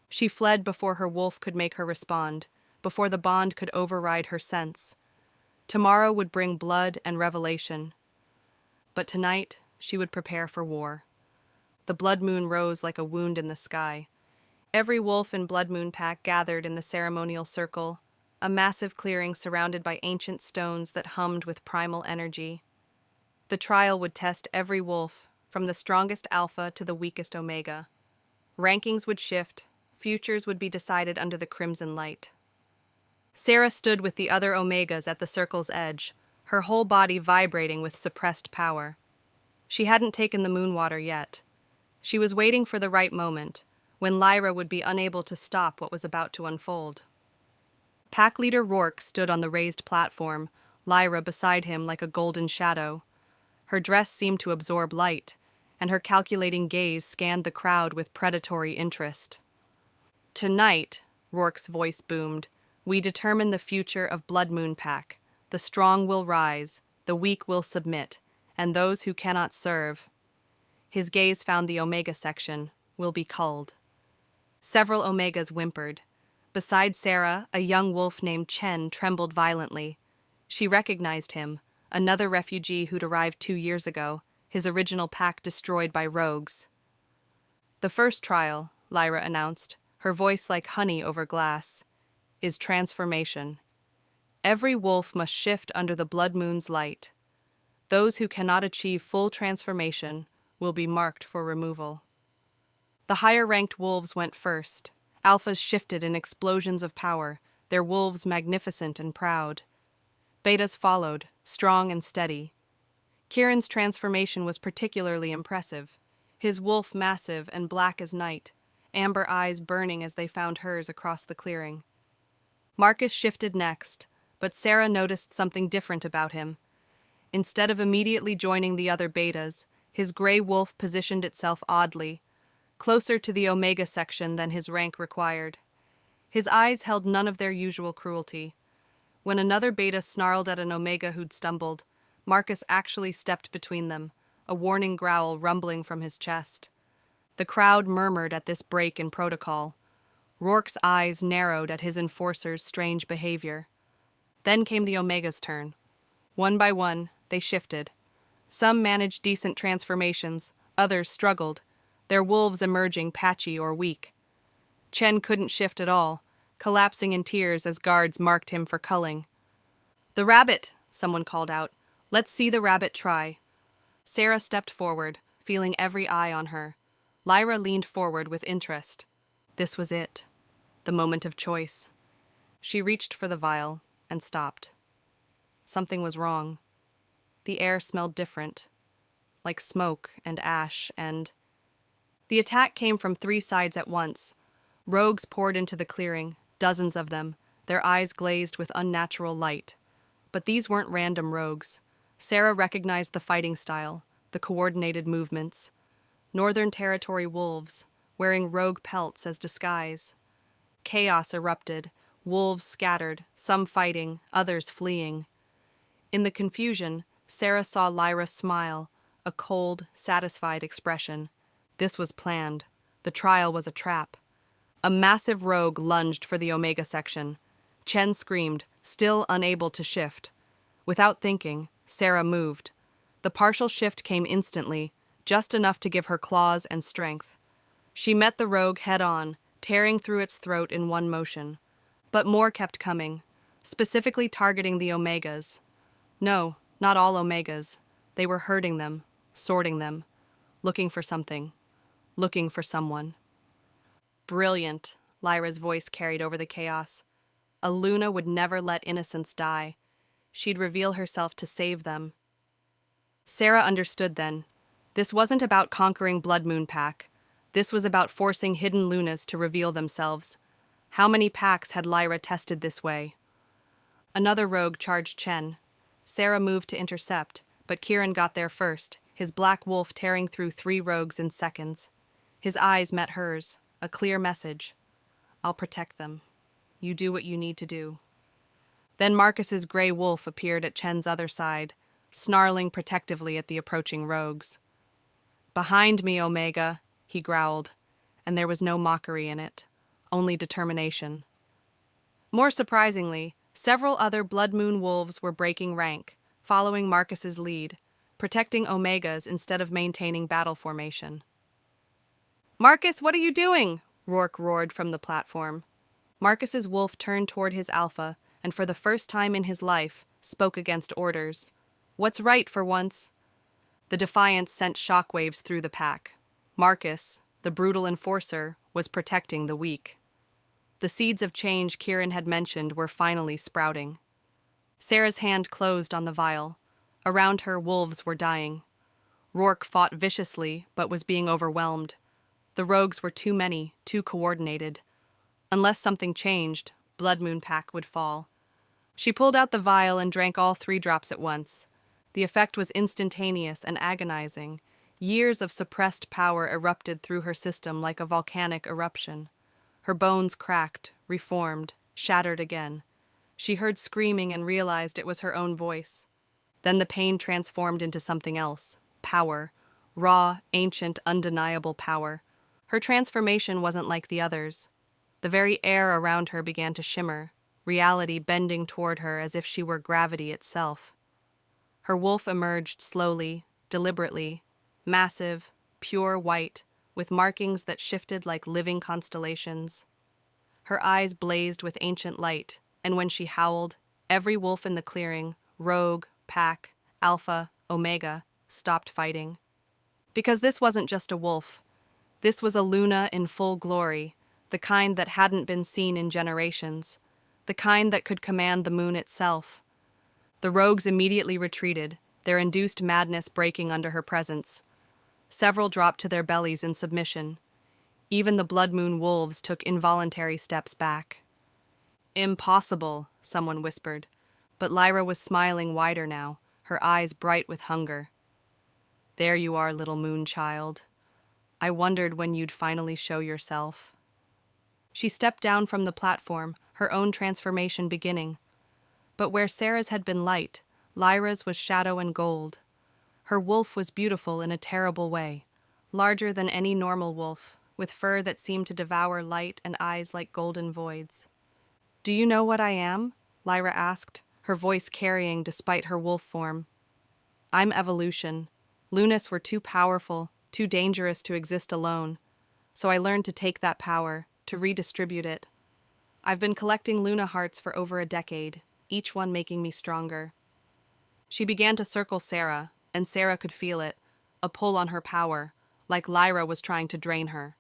She fled before her wolf could make her respond, before the bond could override her sense. Tomorrow would bring blood and revelation. But tonight, she would prepare for war. The blood moon rose like a wound in the sky. Every wolf and blood moon pack gathered in the ceremonial circle, a massive clearing surrounded by ancient stones that hummed with primal energy. The trial would test every wolf, from the strongest alpha to the weakest omega. Rankings would shift, futures would be decided under the crimson light. Sarah stood with the other omegas at the circle's edge, her whole body vibrating with suppressed power. She hadn't taken the moon water yet. She was waiting for the right moment, when Lyra would be unable to stop what was about to unfold. Pack leader Rourke stood on the raised platform, Lyra beside him like a golden shadow. Her dress seemed to absorb light, and her calculating gaze scanned the crowd with predatory interest. Tonight, Rourke's voice boomed, we determine the future of Blood Moon Pack. The strong will rise, the weak will submit, and those who cannot serve. His gaze found the Omega section, will be culled. Several Omegas whimpered. Beside Sarah, a young wolf named Chen trembled violently. She recognized him, another refugee who'd arrived 2 years ago, his original pack destroyed by rogues. The first trial, Lyra announced, her voice like honey over glass, is transformation. Every wolf must shift under the blood moon's light. Those who cannot achieve full transformation will be marked for removal. The higher-ranked wolves went first. Alphas shifted in explosions of power, their wolves magnificent and proud. Betas followed, strong and steady. Kieran's transformation was particularly impressive, his wolf massive and black as night, amber eyes burning as they found hers across the clearing. Marcus shifted next, but Sarah noticed something different about him. Instead of immediately joining the other betas, his gray wolf positioned itself oddly, closer to the Omega section than his rank required. His eyes held none of their usual cruelty. When another beta snarled at an Omega who'd stumbled, Marcus actually stepped between them, a warning growl rumbling from his chest. The crowd murmured at this break in protocol. Rourke's eyes narrowed at his enforcer's strange behavior. Then came the Omega's turn. One by one, they shifted. Some managed decent transformations, others struggled, their wolves emerging patchy or weak. Chen couldn't shift at all, collapsing in tears as guards marked him for culling. "The rabbit!" someone called out. "Let's see the rabbit try." Sarah stepped forward, feeling every eye on her. Lyra leaned forward with interest. This was it. The moment of choice. She reached for the vial and stopped. Something was wrong. The air smelled different, like smoke and ash and... The attack came from 3 sides at once. Rogues poured into the clearing, dozens of them, their eyes glazed with unnatural light. But these weren't random rogues. Sarah recognized the fighting style, the coordinated movements. Northern Territory wolves, wearing rogue pelts as disguise. Chaos erupted, wolves scattered, some fighting, others fleeing. In the confusion, Sarah saw Lyra smile, a cold, satisfied expression. This was planned. The trial was a trap. A massive rogue lunged for the Omega section. Chen screamed, still unable to shift. Without thinking, Sarah moved. The partial shift came instantly, just enough to give her claws and strength. She met the rogue head-on, tearing through its throat in one motion. But more kept coming, specifically targeting the Omegas. No, not all Omegas. They were herding them, sorting them, looking for something. Looking for someone. Brilliant, Lyra's voice carried over the chaos. A Luna would never let innocents die. She'd reveal herself to save them. Sarah understood then. This wasn't about conquering Blood Moon Pack. This was about forcing hidden Lunas to reveal themselves. How many packs had Lyra tested this way? Another rogue charged Chen. Sarah moved to intercept, but Kieran got there first, his black wolf tearing through 3 rogues in seconds. His eyes met hers, a clear message. I'll protect them. You do what you need to do. Then Marcus's gray wolf appeared at Chen's other side, snarling protectively at the approaching rogues. "Behind me, Omega," he growled, and there was no mockery in it, only determination. More surprisingly, several other Blood Moon wolves were breaking rank, following Marcus's lead, protecting Omegas instead of maintaining battle formation. "Marcus, what are you doing?" Rourke roared from the platform. Marcus's wolf turned toward his alpha, and for the first time in his life, spoke against orders. "What's right for once?" The defiance sent shockwaves through the pack. Marcus, the brutal enforcer, was protecting the weak. The seeds of change Kieran had mentioned were finally sprouting. Sarah's hand closed on the vial. Around her, wolves were dying. Rourke fought viciously, but was being overwhelmed. The rogues were too many, too coordinated. Unless something changed, Blood Moon Pack would fall. She pulled out the vial and drank all 3 drops at once. The effect was instantaneous and agonizing. Years of suppressed power erupted through her system like a volcanic eruption. Her bones cracked, reformed, shattered again. She heard screaming and realized it was her own voice. Then the pain transformed into something else. Power. Raw, ancient, undeniable power. Her transformation wasn't like the others. The very air around her began to shimmer, reality bending toward her as if she were gravity itself. Her wolf emerged slowly, deliberately, massive, pure white, with markings that shifted like living constellations. Her eyes blazed with ancient light, and when she howled, every wolf in the clearing, rogue, pack, alpha, omega, stopped fighting. Because this wasn't just a wolf. This was a Luna in full glory, the kind that hadn't been seen in generations, the kind that could command the moon itself. The rogues immediately retreated, their induced madness breaking under her presence. Several dropped to their bellies in submission. Even the Blood Moon wolves took involuntary steps back. "Impossible," someone whispered, but Lyra was smiling wider now, her eyes bright with hunger. "There you are, little moon child. I wondered when you'd finally show yourself." She stepped down from the platform, her own transformation beginning. But where Sarah's had been light, Lyra's was shadow and gold. Her wolf was beautiful in a terrible way, larger than any normal wolf, with fur that seemed to devour light and eyes like golden voids. "Do you know what I am?" Lyra asked, her voice carrying despite her wolf form. "I'm evolution. Lunas were too powerful, too dangerous to exist alone, so I learned to take that power, to redistribute it. I've been collecting Luna hearts for over a decade, each one making me stronger." She began to circle Sarah, and Sarah could feel it, a pull on her power, like Lyra was trying to drain her.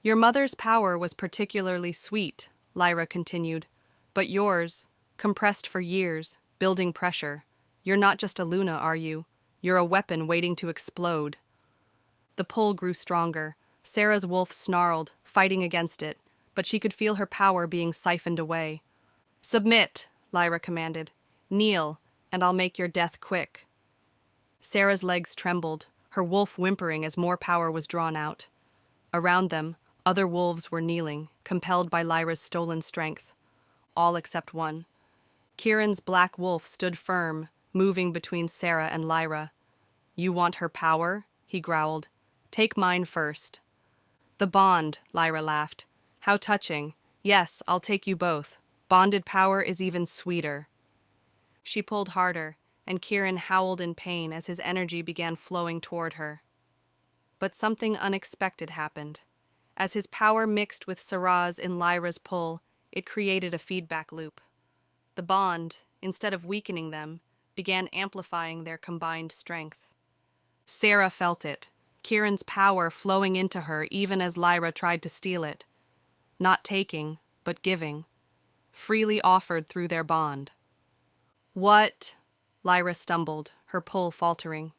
"Your mother's power was particularly sweet," Lyra continued, "but yours, compressed for years, building pressure. You're not just a Luna, are you? You're a weapon waiting to explode." The pull grew stronger. Sarah's wolf snarled, fighting against it, but she could feel her power being siphoned away. "Submit," Lyra commanded. "Kneel, and I'll make your death quick." Sarah's legs trembled, her wolf whimpering as more power was drawn out. Around them, other wolves were kneeling, compelled by Lyra's stolen strength. All except one. Kieran's black wolf stood firm, moving between Sarah and Lyra. "You want her power?" he growled. "Take mine first." "The bond," Lyra laughed. "How touching. Yes, I'll take you both. Bonded power is even sweeter." She pulled harder, and Kieran howled in pain as his energy began flowing toward her. But something unexpected happened. As his power mixed with Sarah's in Lyra's pull, it created a feedback loop. The bond, instead of weakening them, began amplifying their combined strength. Sarah felt it, Kieran's power flowing into her even as Lyra tried to steal it. Not taking, but giving. Freely offered through their bond. "What?" Lyra stumbled, her pull faltering.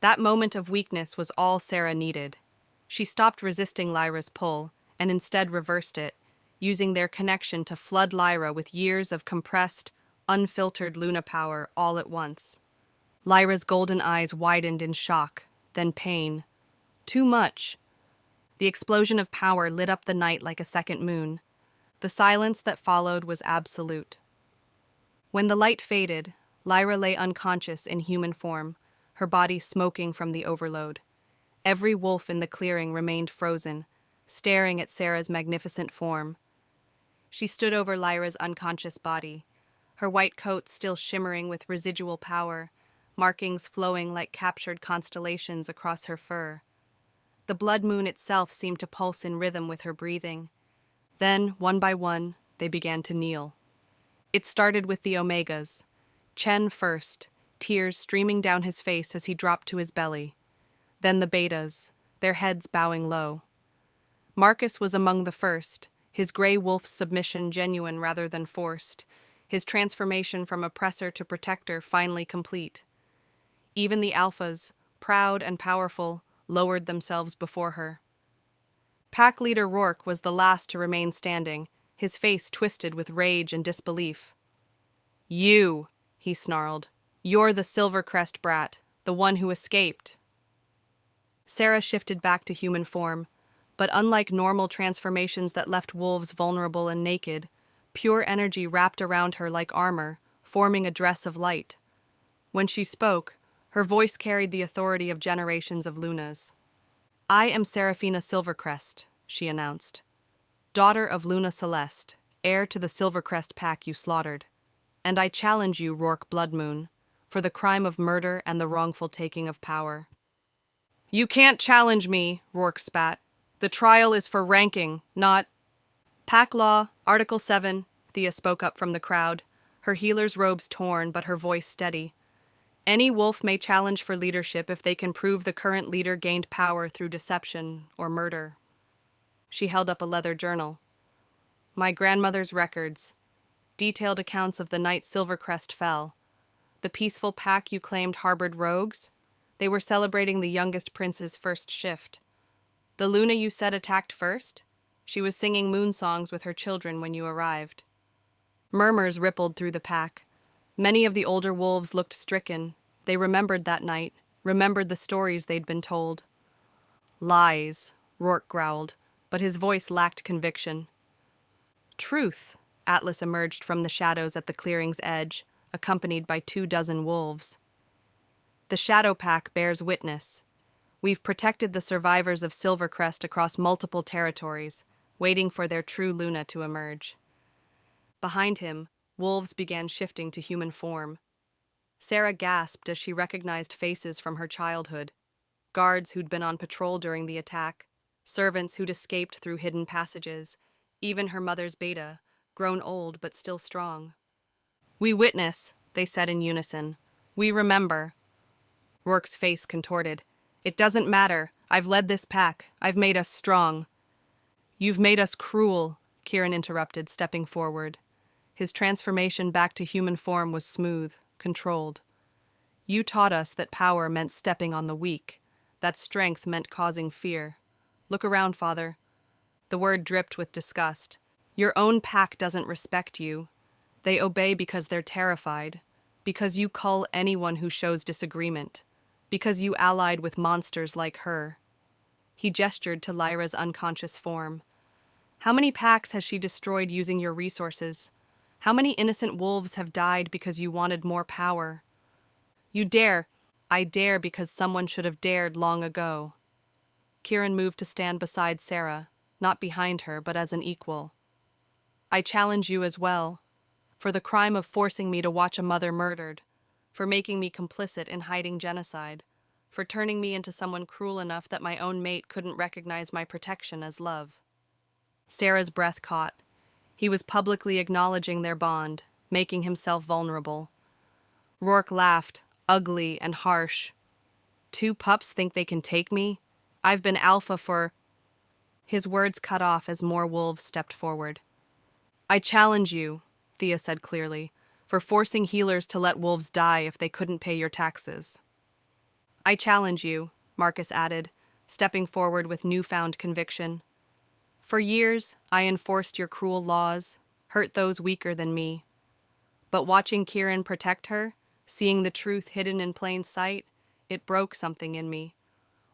That moment of weakness was all Sarah needed. She stopped resisting Lyra's pull, and instead reversed it, using their connection to flood Lyra with years of compressed, unfiltered Luna power all at once. Lyra's golden eyes widened in shock, then pain. Too much. The explosion of power lit up the night like a second moon. The silence that followed was absolute. When the light faded, Lyra lay unconscious in human form, her body smoking from the overload. Every wolf in the clearing remained frozen, staring at Sarah's magnificent form. She stood over Lyra's unconscious body, her white coat still shimmering with residual power, markings flowing like captured constellations across her fur. The blood moon itself seemed to pulse in rhythm with her breathing. Then, one by one, they began to kneel. It started with the Omegas. Chen first, tears streaming down his face as he dropped to his belly. Then the Betas, their heads bowing low. Marcus was among the first, his gray wolf's submission genuine rather than forced, his transformation from oppressor to protector finally complete. Even the Alphas, proud and powerful, lowered themselves before her. Pack leader Rourke was the last to remain standing, his face twisted with rage and disbelief. "You," he snarled. "You're the Silvercrest brat, the one who escaped." Sarah shifted back to human form, but unlike normal transformations that left wolves vulnerable and naked, pure energy wrapped around her like armor, forming a dress of light. When she spoke, her voice carried the authority of generations of Lunas. "I am Seraphina Silvercrest," she announced. "Daughter of Luna Celeste, heir to the Silvercrest pack you slaughtered. And I challenge you, Rourke Bloodmoon, for the crime of murder and the wrongful taking of power." "You can't challenge me," Rourke spat. "The trial is for ranking, not—" "Pack Law, Article 7, Thea spoke up from the crowd, her healer's robes torn but her voice steady. "Any wolf may challenge for leadership if they can prove the current leader gained power through deception or murder." She held up a leather journal. "My grandmother's records. Detailed accounts of the night Silvercrest fell. The peaceful pack you claimed harbored rogues? They were celebrating the youngest prince's first shift. The Luna you said attacked first? She was singing moon songs with her children when you arrived." Murmurs rippled through the pack. Many of the older wolves looked stricken. They remembered that night, remembered the stories they'd been told. "Lies," Rourke growled, but his voice lacked conviction. "Truth," Atlas emerged from the shadows at the clearing's edge, accompanied by 24 wolves. "The Shadow Pack bears witness. We've protected the survivors of Silvercrest across multiple territories, waiting for their true Luna to emerge." Behind him, wolves began shifting to human form. Sarah gasped as she recognized faces from her childhood. Guards who'd been on patrol during the attack, servants who'd escaped through hidden passages, even her mother's Beta, grown old but still strong. "We witness," they said in unison. "We remember." Rourke's face contorted. "It doesn't matter. I've led this pack. I've made us strong." "You've made us cruel," Kieran interrupted, stepping forward. His transformation back to human form was smooth, controlled. "You taught us that power meant stepping on the weak, that strength meant causing fear. Look around, Father." The word dripped with disgust. "Your own pack doesn't respect you. They obey because they're terrified, because you cull anyone who shows disagreement, because you allied with monsters like her." He gestured to Lyra's unconscious form. "How many packs has she destroyed using your resources? How many innocent wolves have died because you wanted more power? You dare." "I dare because someone should have dared long ago." Kieran moved to stand beside Sarah, not behind her, but as an equal. "I challenge you as well, for the crime of forcing me to watch a mother murdered, for making me complicit in hiding genocide, for turning me into someone cruel enough that my own mate couldn't recognize my protection as love." Sarah's breath caught. He was publicly acknowledging their bond, making himself vulnerable. Rourke laughed, ugly and harsh. "Two pups think they can take me? I've been alpha for—" His words cut off as more wolves stepped forward. "I challenge you," Thea said clearly, "for forcing healers to let wolves die if they couldn't pay your taxes." "I challenge you," Marcus added, stepping forward with newfound conviction. "For years, I enforced your cruel laws, hurt those weaker than me. But watching Kieran protect her, seeing the truth hidden in plain sight, it broke something in me.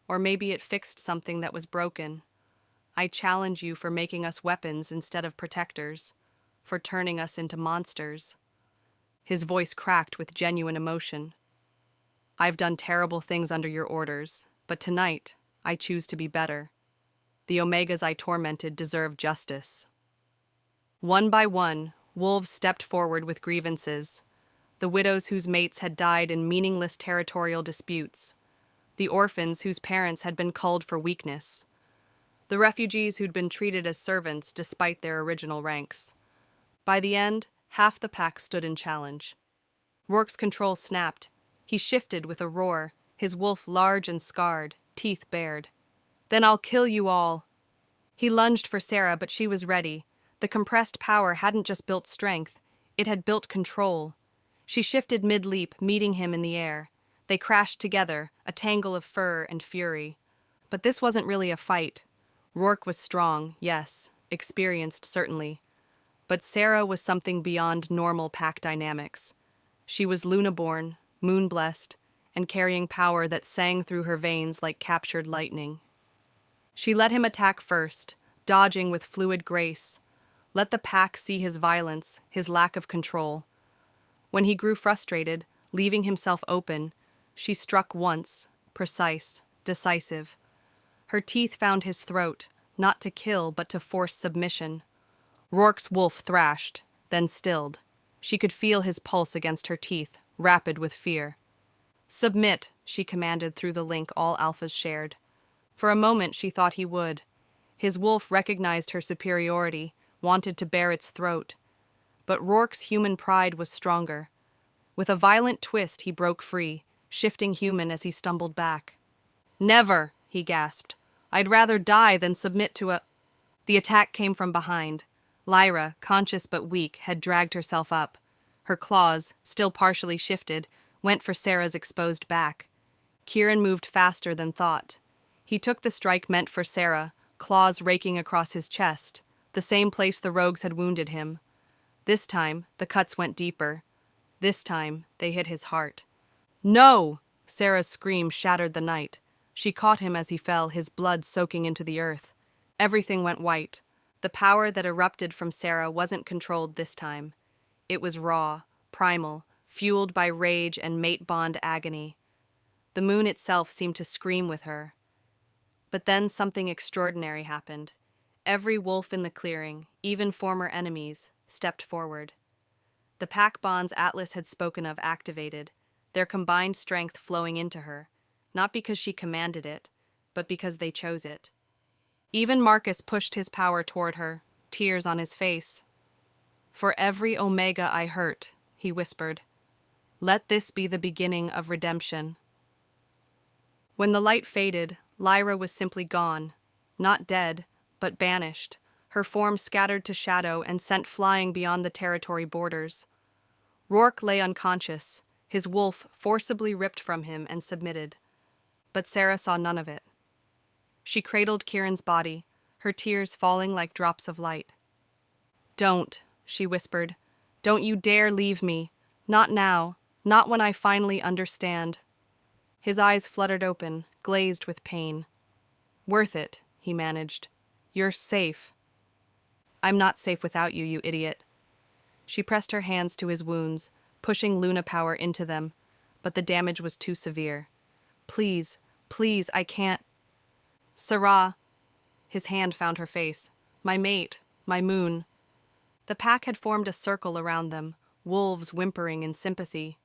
Or maybe it fixed something that was broken. I challenge you for making us weapons instead of protectors, for turning us into monsters." His voice cracked with genuine emotion. "I've done terrible things under your orders, but tonight I choose to be better. The Omegas I tormented deserve justice." One by one, wolves stepped forward with grievances. The widows whose mates had died in meaningless territorial disputes. The orphans whose parents had been culled for weakness. The refugees who'd been treated as servants despite their original ranks. By the end, half the pack stood in challenge. Rourke's control snapped. He shifted with a roar, his wolf large and scarred, teeth bared. "Then I'll kill you all." He lunged for Sarah, but she was ready. The compressed power hadn't just built strength, it had built control. She shifted mid-leap, meeting him in the air. They crashed together, a tangle of fur and fury. But this wasn't really a fight. Rourke was strong, yes, experienced certainly. But Sarah was something beyond normal pack dynamics. She was Luna-born, moon-blessed, and carrying power that sang through her veins like captured lightning. She let him attack first, dodging with fluid grace. Let the pack see his violence, his lack of control. When he grew frustrated, leaving himself open, she struck once, precise, decisive. Her teeth found his throat, not to kill but to force submission. Rourke's wolf thrashed, then stilled. She could feel his pulse against her teeth, rapid with fear. "Submit," she commanded through the link all alphas shared. For a moment she thought he would. His wolf recognized her superiority, wanted to bare its throat. But Rourke's human pride was stronger. With a violent twist he broke free, shifting human as he stumbled back. "Never," he gasped. "I'd rather die than submit to a—" The attack came from behind. Lyra, conscious but weak, had dragged herself up. Her claws, still partially shifted, went for Sarah's exposed back. Kieran moved faster than thought. He took the strike meant for Sarah, claws raking across his chest, the same place the rogues had wounded him. This time, the cuts went deeper. This time, they hit his heart. "No!" Sarah's scream shattered the night. She caught him as he fell, his blood soaking into the earth. Everything went white. The power that erupted from Sarah wasn't controlled this time. It was raw, primal, fueled by rage and mate bond agony. The moon itself seemed to scream with her. But then something extraordinary happened. Every wolf in the clearing, even former enemies, stepped forward. The pack bonds Atlas had spoken of activated, their combined strength flowing into her, not because she commanded it, but because they chose it. Even Marcus pushed his power toward her, tears on his face. "For every Omega I hurt," he whispered, "let this be the beginning of redemption." When the light faded, Lyra was simply gone, not dead, but banished, her form scattered to shadow and sent flying beyond the territory borders. Rourke lay unconscious, his wolf forcibly ripped from him and submitted. But Sarah saw none of it. She cradled Kieran's body, her tears falling like drops of light. "Don't," she whispered. "Don't you dare leave me. Not now, not when I finally understand." His eyes fluttered open, glazed with pain. "Worth it," he managed. "You're safe." "I'm not safe without you, you idiot." She pressed her hands to his wounds, pushing Luna power into them, but the damage was too severe. "Please, please, I can't." "Sarah." His hand found her face. "My mate, my moon." The pack had formed a circle around them, wolves whimpering in sympathy.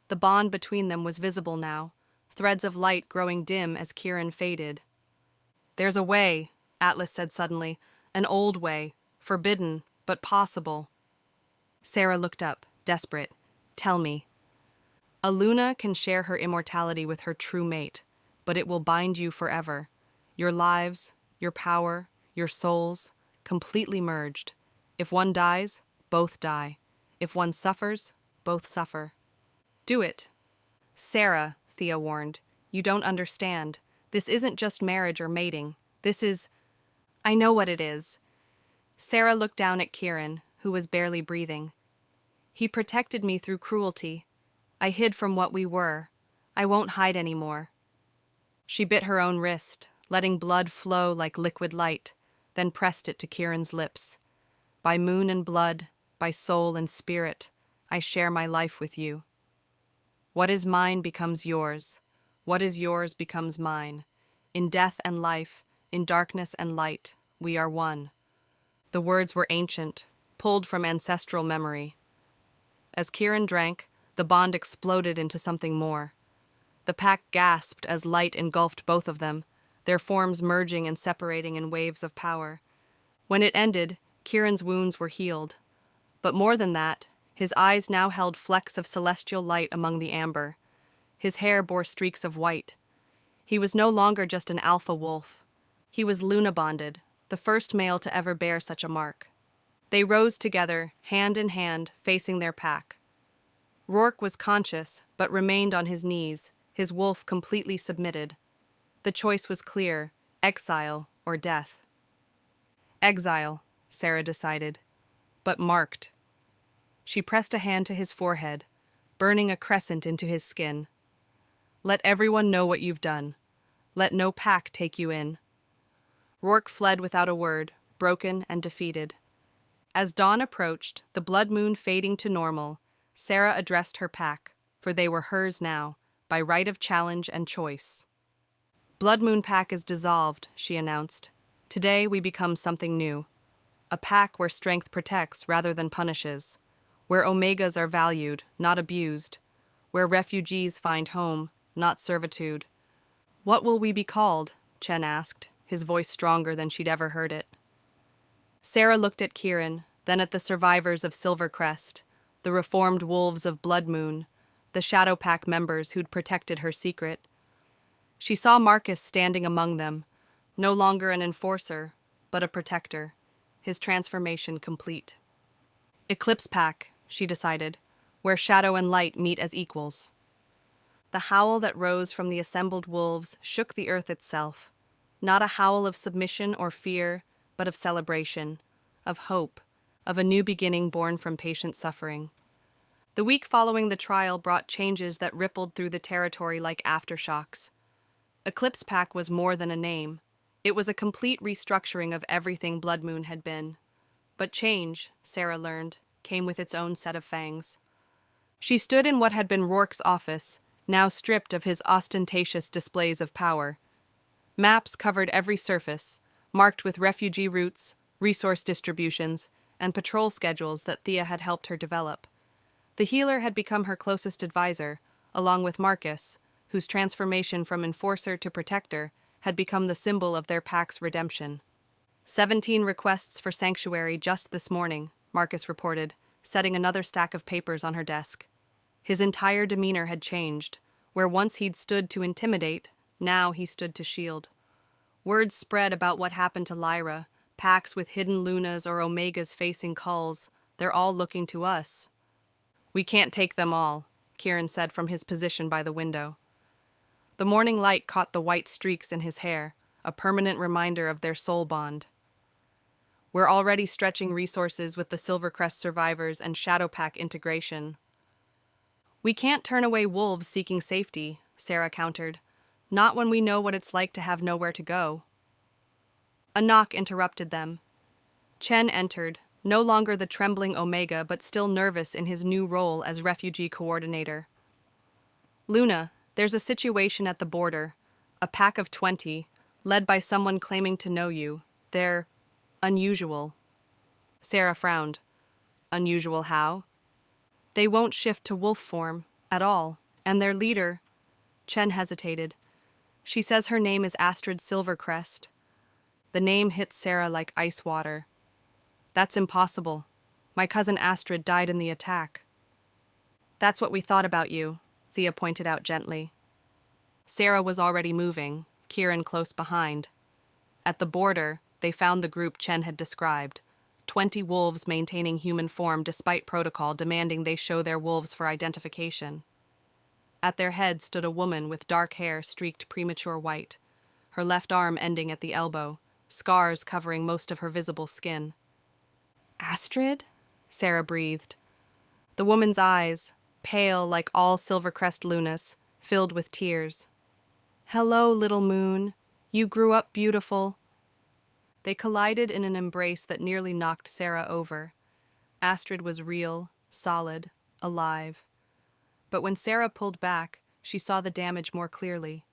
The bond between them was visible now, threads of light growing dim as Kieran faded. "There's a way," Atlas said suddenly, "an old way, forbidden, but possible." Sarah looked up, desperate. "Tell me." "A Luna can share her immortality with her true mate, but it will bind you forever. Your lives, your power, your souls, completely merged. If one dies, both die. If one suffers, both suffer. Do it." "Sarah," Thea warned, "you don't understand. This isn't just marriage or mating. This is—" "I know what it is." Sarah looked down at Kieran, who was barely breathing. "He protected me through cruelty. I hid from what we were. I won't hide anymore." She bit her own wrist, letting blood flow like liquid light. then pressed it to Kieran's lips. By moon and blood, by soul and spirit, I share my life with you. What is mine becomes yours. What is yours becomes mine. In death and life, in darkness and light, we are one. The words were ancient, pulled from ancestral memory. As Kieran drank, the bond exploded into something more. The pack gasped as light engulfed both of them, their forms merging and separating in waves of power. When it ended, Kieran's wounds were healed. But more than that, his eyes now held flecks of celestial light among the amber. His hair bore streaks of white. He was no longer just an alpha wolf. He was Luna-bonded, the first male to ever bear such a mark. They rose together, hand in hand, facing their pack. Rourke was conscious, but remained on his knees, his wolf completely submitted. The choice was clear: exile or death. Exile, Sarah decided, but marked. She pressed a hand to his forehead, burning a crescent into his skin. Let everyone know what you've done. Let no pack take you in. Rourke fled without a word, broken and defeated. As dawn approached, the blood moon fading to normal, Sarah addressed her pack, for they were hers now, by right of challenge and choice. Blood Moon Pack is dissolved, she announced. Today we become something new. A pack where strength protects rather than punishes. Where omegas are valued, not abused. Where refugees find home, not servitude. What will we be called? Chen asked, his voice stronger than she'd ever heard it. Sarah looked at Kieran, then at the survivors of Silvercrest, the reformed wolves of Blood Moon, the Shadow Pack members who'd protected her secret. She saw Marcus standing among them, no longer an enforcer, but a protector, his transformation complete. Eclipse Pack, she decided, where shadow and light meet as equals. The howl that rose from the assembled wolves shook the earth itself, not a howl of submission or fear, but of celebration, of hope, of a new beginning born from patient suffering. The week following the trial brought changes that rippled through the territory like aftershocks. Eclipse Pack was more than a name. It was a complete restructuring of everything Blood Moon had been. But change, Sarah learned, came with its own set of fangs. She stood in what had been Rourke's office, now stripped of his ostentatious displays of power. Maps covered every surface, marked with refugee routes, resource distributions, and patrol schedules that Thea had helped her develop. The healer had become her closest advisor, along with Marcus, whose transformation from enforcer to protector had become the symbol of their pack's redemption. 17 requests for sanctuary just this morning, Marcus reported, setting another stack of papers on her desk. His entire demeanor had changed. Where once he'd stood to intimidate, now he stood to shield. Words spread about what happened to Lyra, packs with hidden Lunas or Omegas facing culls. They're all looking to us. We can't take them all, Kieran said from his position by the window. The morning light caught the white streaks in his hair, a permanent reminder of their soul bond. We're already stretching resources with the Silvercrest survivors and Shadow Pack integration. We can't turn away wolves seeking safety, Sarah countered. Not when we know what it's like to have nowhere to go. A knock interrupted them. Chen entered, no longer the trembling Omega but still nervous in his new role as refugee coordinator. Luna, there's a situation at the border. A pack of 20, led by someone claiming to know you. They're unusual. Sarah frowned. Unusual how? They won't shift to wolf form, at all, and their leader... Chen hesitated. She says her name is Astrid Silvercrest. The name hit Sarah like ice water. That's impossible. My cousin Astrid died in the attack. That's what we thought about you, Thea pointed out gently. Sarah was already moving, Kieran close behind. At the border, they found the group Chen had described. 20 wolves maintaining human form despite protocol demanding they show their wolves for identification. At their head stood a woman with dark hair streaked premature white, her left arm ending at the elbow, scars covering most of her visible skin. Astrid? Sarah breathed. The woman's eyes, pale like all Silvercrest Lunas, filled with tears. Hello, little moon. You grew up beautiful. They collided in an embrace that nearly knocked Sarah over. Astrid was real, solid, alive. But when Sarah pulled back, she saw the damage more clearly.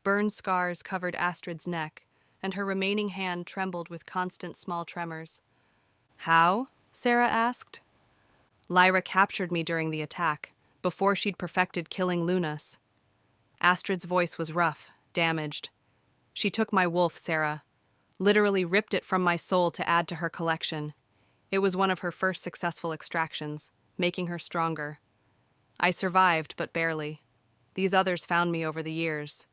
Burn scars covered Astrid's neck, and her remaining hand trembled with constant small tremors. "How?" Sarah asked. "Lyra captured me during the attack, before she'd perfected killing Lunas." Astrid's voice was rough, damaged. "She took my wolf, Sarah. Literally ripped it from my soul to add to her collection. It was one of her first successful extractions, making her stronger. I survived, but barely. These others found me over the years."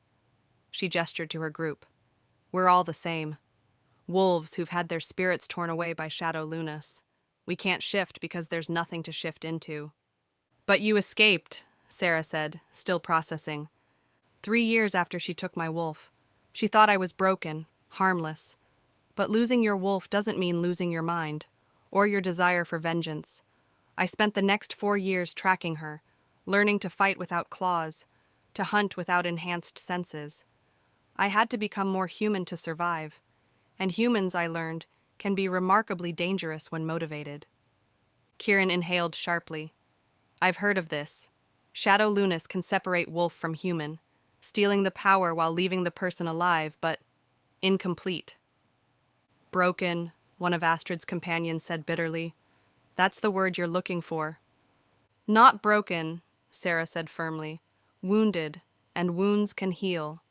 She gestured to her group. "We're all the same. Wolves who've had their spirits torn away by Shadow Lunas. We can't shift because there's nothing to shift into." "But you escaped," Sarah said, still processing. 3 years after she took my wolf. She thought I was broken, harmless. But losing your wolf doesn't mean losing your mind, or your desire for vengeance. I spent the next 4 years tracking her, learning to fight without claws, to hunt without enhanced senses. I had to become more human to survive, and humans, I learned, can be remarkably dangerous when motivated. Kieran inhaled sharply. "I've heard of this. Shadow Lunas can separate wolf from human, stealing the power while leaving the person alive, but incomplete." "Broken," one of Astrid's companions said bitterly. "That's the word you're looking for." "Not broken," Sarah said firmly. "Wounded, and wounds can heal."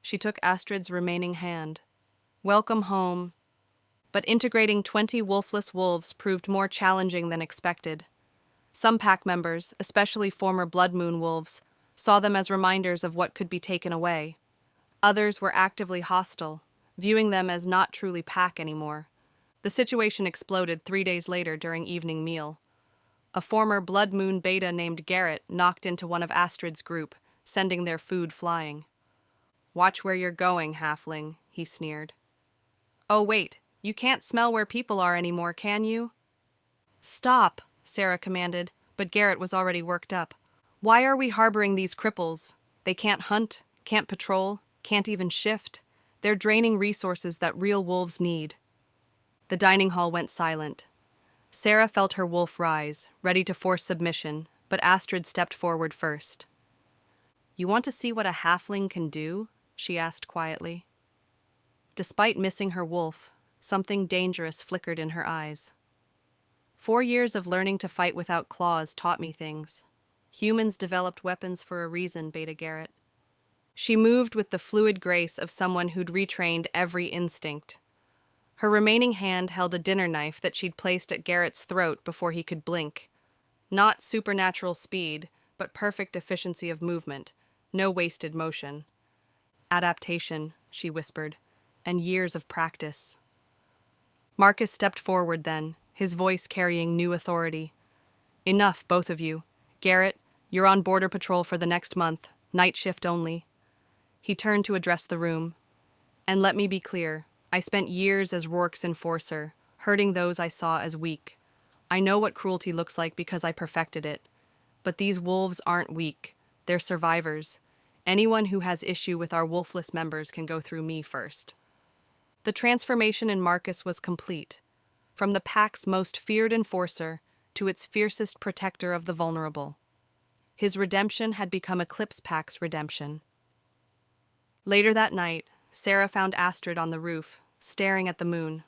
She took Astrid's remaining hand. "Welcome home." But integrating 20 wolfless wolves proved more challenging than expected. Some pack members, especially former Blood Moon wolves, saw them as reminders of what could be taken away. Others were actively hostile, viewing them as not truly pack anymore. The situation exploded 3 days later during evening meal. A former Blood Moon beta named Garrett knocked into one of Astrid's group, sending their food flying. "Watch where you're going, halfling," he sneered. "Oh wait, you can't smell where people are anymore, can you?" "Stop," Sarah commanded, but Garrett was already worked up. "Why are we harboring these cripples? They can't hunt, can't patrol, can't even shift. They're draining resources that real wolves need." The dining hall went silent. Sarah felt her wolf rise, ready to force submission, but Astrid stepped forward first. "You want to see what a halfling can do?" she asked quietly. Despite missing her wolf, something dangerous flickered in her eyes. 4 years of learning to fight without claws taught me things. Humans developed weapons for a reason, Beta Garrett. She moved with the fluid grace of someone who'd retrained every instinct. Her remaining hand held a dinner knife that she'd placed at Garrett's throat before he could blink. Not supernatural speed, but perfect efficiency of movement, no wasted motion. "Adaptation," she whispered, "and years of practice." Marcus stepped forward then, his voice carrying new authority. "Enough, both of you. Garrett, you're on border patrol for the next month, night shift only." He turned to address the room. "And let me be clear, I spent years as Rourke's enforcer, hurting those I saw as weak. I know what cruelty looks like because I perfected it. But these wolves aren't weak. They're survivors. Anyone who has issue with our wolfless members can go through me first." The transformation in Marcus was complete, from the pack's most feared enforcer to its fiercest protector of the vulnerable. His redemption had become Eclipse Pack's redemption. Later that night, Sarah found Astrid on the roof, staring at the moon.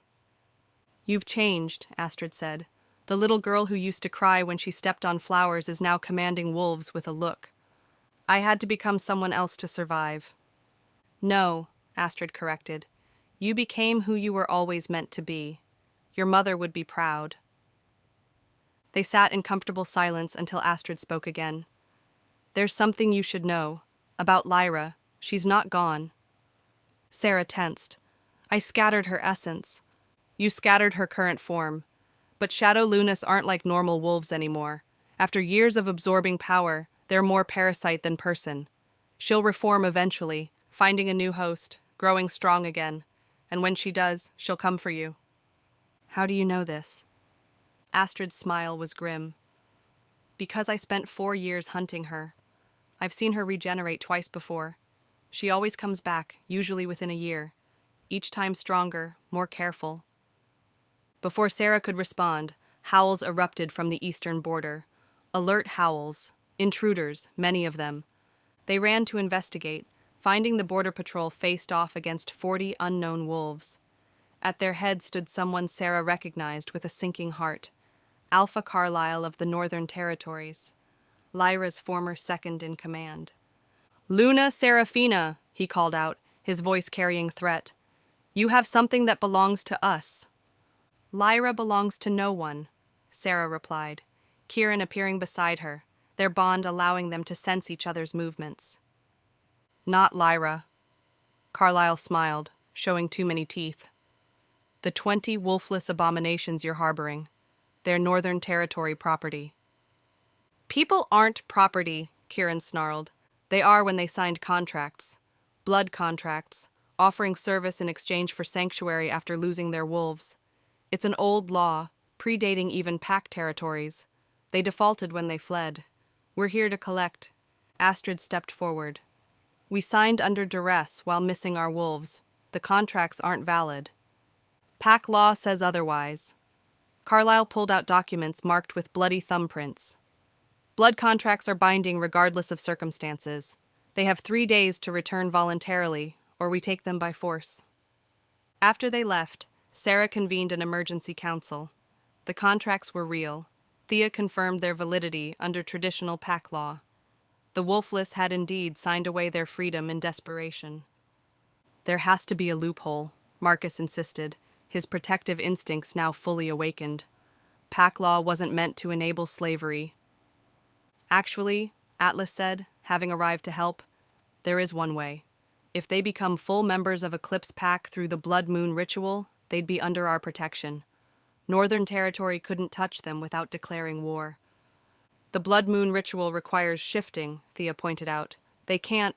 "You've changed," Astrid said. "The little girl who used to cry when she stepped on flowers is now commanding wolves with a look. I had to become someone else to survive." "No," Astrid corrected. "You became who you were always meant to be. Your mother would be proud." They sat in comfortable silence until Astrid spoke again. "There's something you should know. About Lyra. She's not gone." Sarah tensed. "I scattered her essence." "You scattered her current form. But Shadow Lunas aren't like normal wolves anymore. After years of absorbing power, they're more parasite than person. She'll reform eventually, finding a new host, growing strong again. And when she does, she'll come for you." "How do you know this?" Astrid's smile was grim. "Because I spent 4 years hunting her. I've seen her regenerate twice before. She always comes back, usually within a year. each time stronger, more careful. Before Sarah could respond, howls erupted from the eastern border. Alert howls. Intruders, many of them. They ran to investigate, finding the border patrol faced off against 40 unknown wolves. At their head stood someone Sarah recognized with a sinking heart. Alpha Carlisle of the Northern Territories, Lyra's former second in command. "Luna Serafina," he called out, his voice carrying threat. "You have something that belongs to us." "Lyra belongs to no one," Sarah replied, Kieran appearing beside her, their bond allowing them to sense each other's movements. "Not Lyra." Carlisle smiled, showing too many teeth. "The 20 wolfless abominations you're harboring. They're Northern Territory property." "People aren't property," Kieran snarled. "They are when they signed contracts. Blood contracts, offering service in exchange for sanctuary after losing their wolves. It's an old law, predating even pack territories. They defaulted when they fled. We're here to collect." Astrid stepped forward. "We signed under duress while missing our wolves. The contracts aren't valid." "Pack law says otherwise." Carlisle pulled out documents marked with bloody thumbprints. "Blood contracts are binding regardless of circumstances. They have 3 days to return voluntarily, or we take them by force." After they left, Sarah convened an emergency council. The contracts were real. Thea confirmed their validity under traditional pack law. The wolfless had indeed signed away their freedom in desperation. "There has to be a loophole," Marcus insisted, his protective instincts now fully awakened. Pack law wasn't meant to enable slavery. "Actually," Atlas said, having arrived to help, "there is one way. If they become full members of Eclipse Pack through the Blood Moon ritual, they'd be under our protection. Northern Territory couldn't touch them without declaring war." "The Blood Moon ritual requires shifting," Thea pointed out. "They can't—"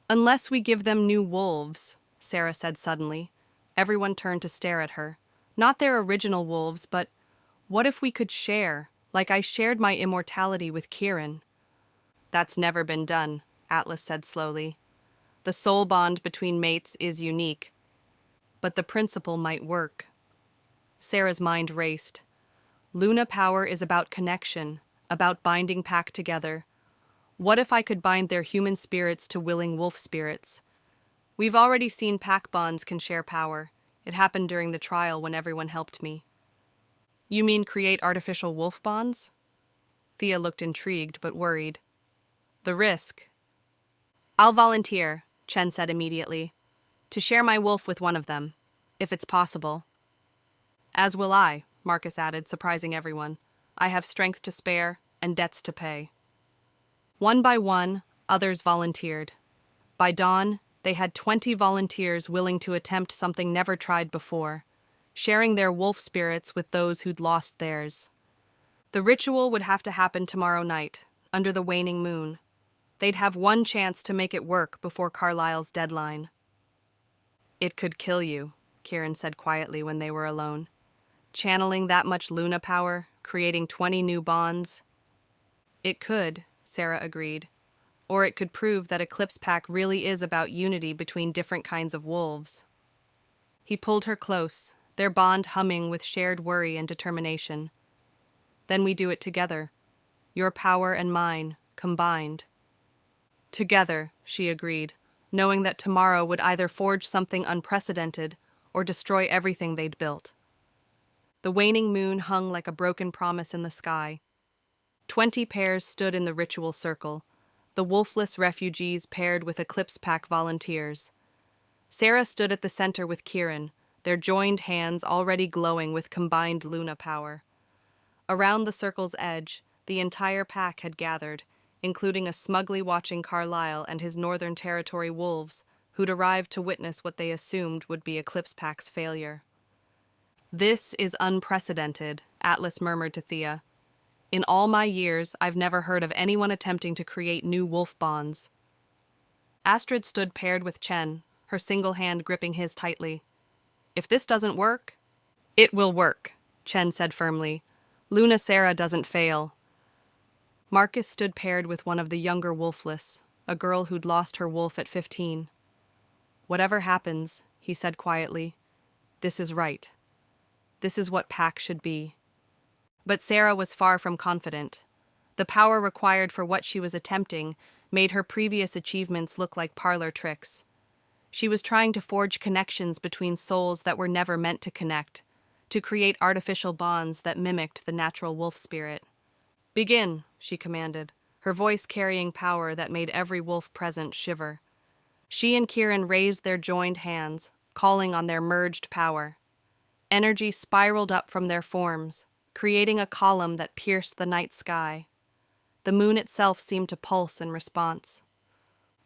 "Unless we give them new wolves," Sarah said suddenly. Everyone turned to stare at her. Not their original wolves, but what if we could share, like I shared my immortality with Kieran? "That's never been done," Atlas said slowly. "The soul bond between mates is unique, but the principle might work." Sarah's mind raced. Luna power is about connection, about binding pack together. What if I could bind their human spirits to willing wolf spirits? We've already seen pack bonds can share power. It happened during the trial when everyone helped me. "You mean create artificial wolf bonds?" Thea looked intrigued but worried. "The risk." "I'll volunteer," Chen said immediately, "to share my wolf with one of them, if it's possible." "As will I," Marcus added, surprising everyone. "I have strength to spare and debts to pay." One by one, others volunteered. By dawn, they had 20 volunteers willing to attempt something never tried before, sharing their wolf spirits with those who'd lost theirs. The ritual would have to happen tomorrow night, under the waning moon. They'd have one chance to make it work before Carlisle's deadline. "It could kill you," Kieran said quietly when they were alone. "Channeling that much Luna power, creating 20 new bonds." "It could," Sarah agreed. "Or it could prove that Eclipse Pack really is about unity between different kinds of wolves." He pulled her close, their bond humming with shared worry and determination. "Then we do it together. Your power and mine, combined." "Together," she agreed, knowing that tomorrow would either forge something unprecedented or destroy everything they'd built. The waning moon hung like a broken promise in the sky. 20 pairs stood in the ritual circle, the wolfless refugees paired with Eclipse Pack volunteers. Sarah stood at the center with Kieran, their joined hands already glowing with combined Luna power. Around the circle's edge, the entire pack had gathered, including a smugly watching Carlisle and his Northern Territory wolves, who'd arrived to witness what they assumed would be Eclipse Pack's failure. "This is unprecedented," Atlas murmured to Thea. "In all my years, I've never heard of anyone attempting to create new wolf bonds." Astrid stood paired with Chen, her single hand gripping his tightly. "If this doesn't work—" "It will work," Chen said firmly. "Luna Sarah doesn't fail." Marcus stood paired with one of the younger wolfless, a girl who'd lost her wolf at 15. "Whatever happens, he said quietly. This is right. This is what pack should be. But Sarah was far from confident. The power required for what she was attempting made her previous achievements look like parlor tricks. She was trying to forge connections between souls that were never meant to connect, to create artificial bonds that mimicked the natural wolf spirit. Begin, she commanded, her voice carrying power that made every wolf present shiver. She and Kieran raised their joined hands, calling on their merged power. Energy spiraled up from their forms, creating a column that pierced the night sky. The moon itself seemed to pulse in response.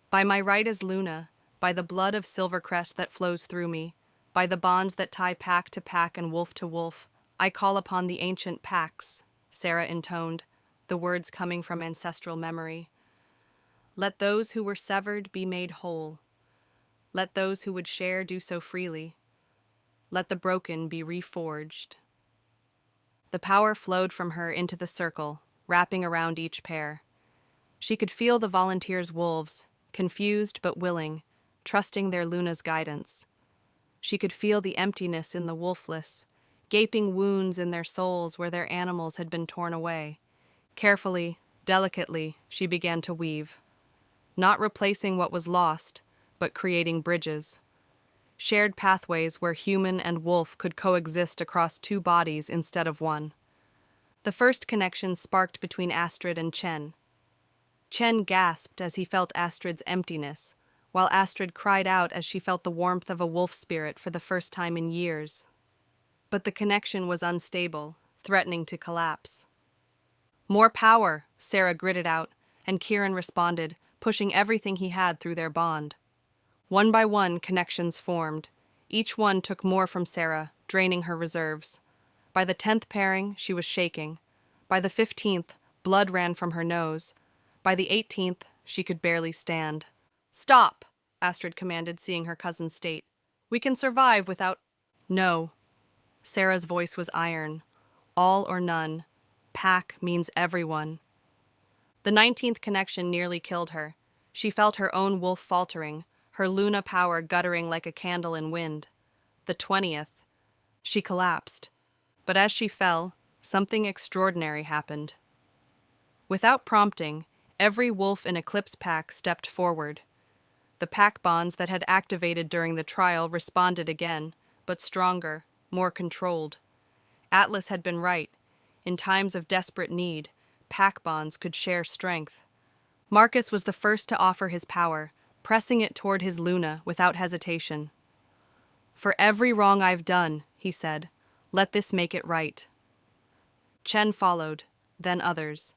By my right as Luna, by the blood of Silvercrest that flows through me, by the bonds that tie pack to pack and wolf to wolf, I call upon the ancient packs, Sarah intoned, the words coming from ancestral memory. Let those who were severed be made whole. Let those who would share do so freely. Let the broken be reforged. The power flowed from her into the circle, wrapping around each pair. She could feel the volunteers' wolves, confused but willing, trusting their Luna's guidance. She could feel the emptiness in the wolfless, gaping wounds in their souls where their animals had been torn away. Carefully, delicately, she began to weave. Not replacing what was lost, but creating bridges. Shared pathways where human and wolf could coexist across two bodies instead of one. The first connection sparked between Astrid and Chen. Chen gasped as he felt Astrid's emptiness, while Astrid cried out as she felt the warmth of a wolf spirit for the first time in years. But the connection was unstable, threatening to collapse. More power, Sarah gritted out, and Kieran responded, pushing everything he had through their bond. One by one, connections formed. Each one took more from Sarah, draining her reserves. By the 10th pairing, she was shaking. By the 15th, blood ran from her nose. By the 18th, she could barely stand. Stop, Astrid commanded, seeing her cousin's state. We can survive without... No. Sarah's voice was iron. All or none. Pack means everyone. The 19th connection nearly killed her. She felt her own wolf faltering, her Luna power guttering like a candle in wind. The 20th. She collapsed. But as she fell, something extraordinary happened. Without prompting, every wolf in Eclipse Pack stepped forward. The pack bonds that had activated during the trial responded again, but stronger, more controlled. Atlas had been right. In times of desperate need, pack bonds could share strength. Marcus was the first to offer his power, pressing it toward his Luna without hesitation. For every wrong I've done, he said, let this make it right. Chen followed, then others.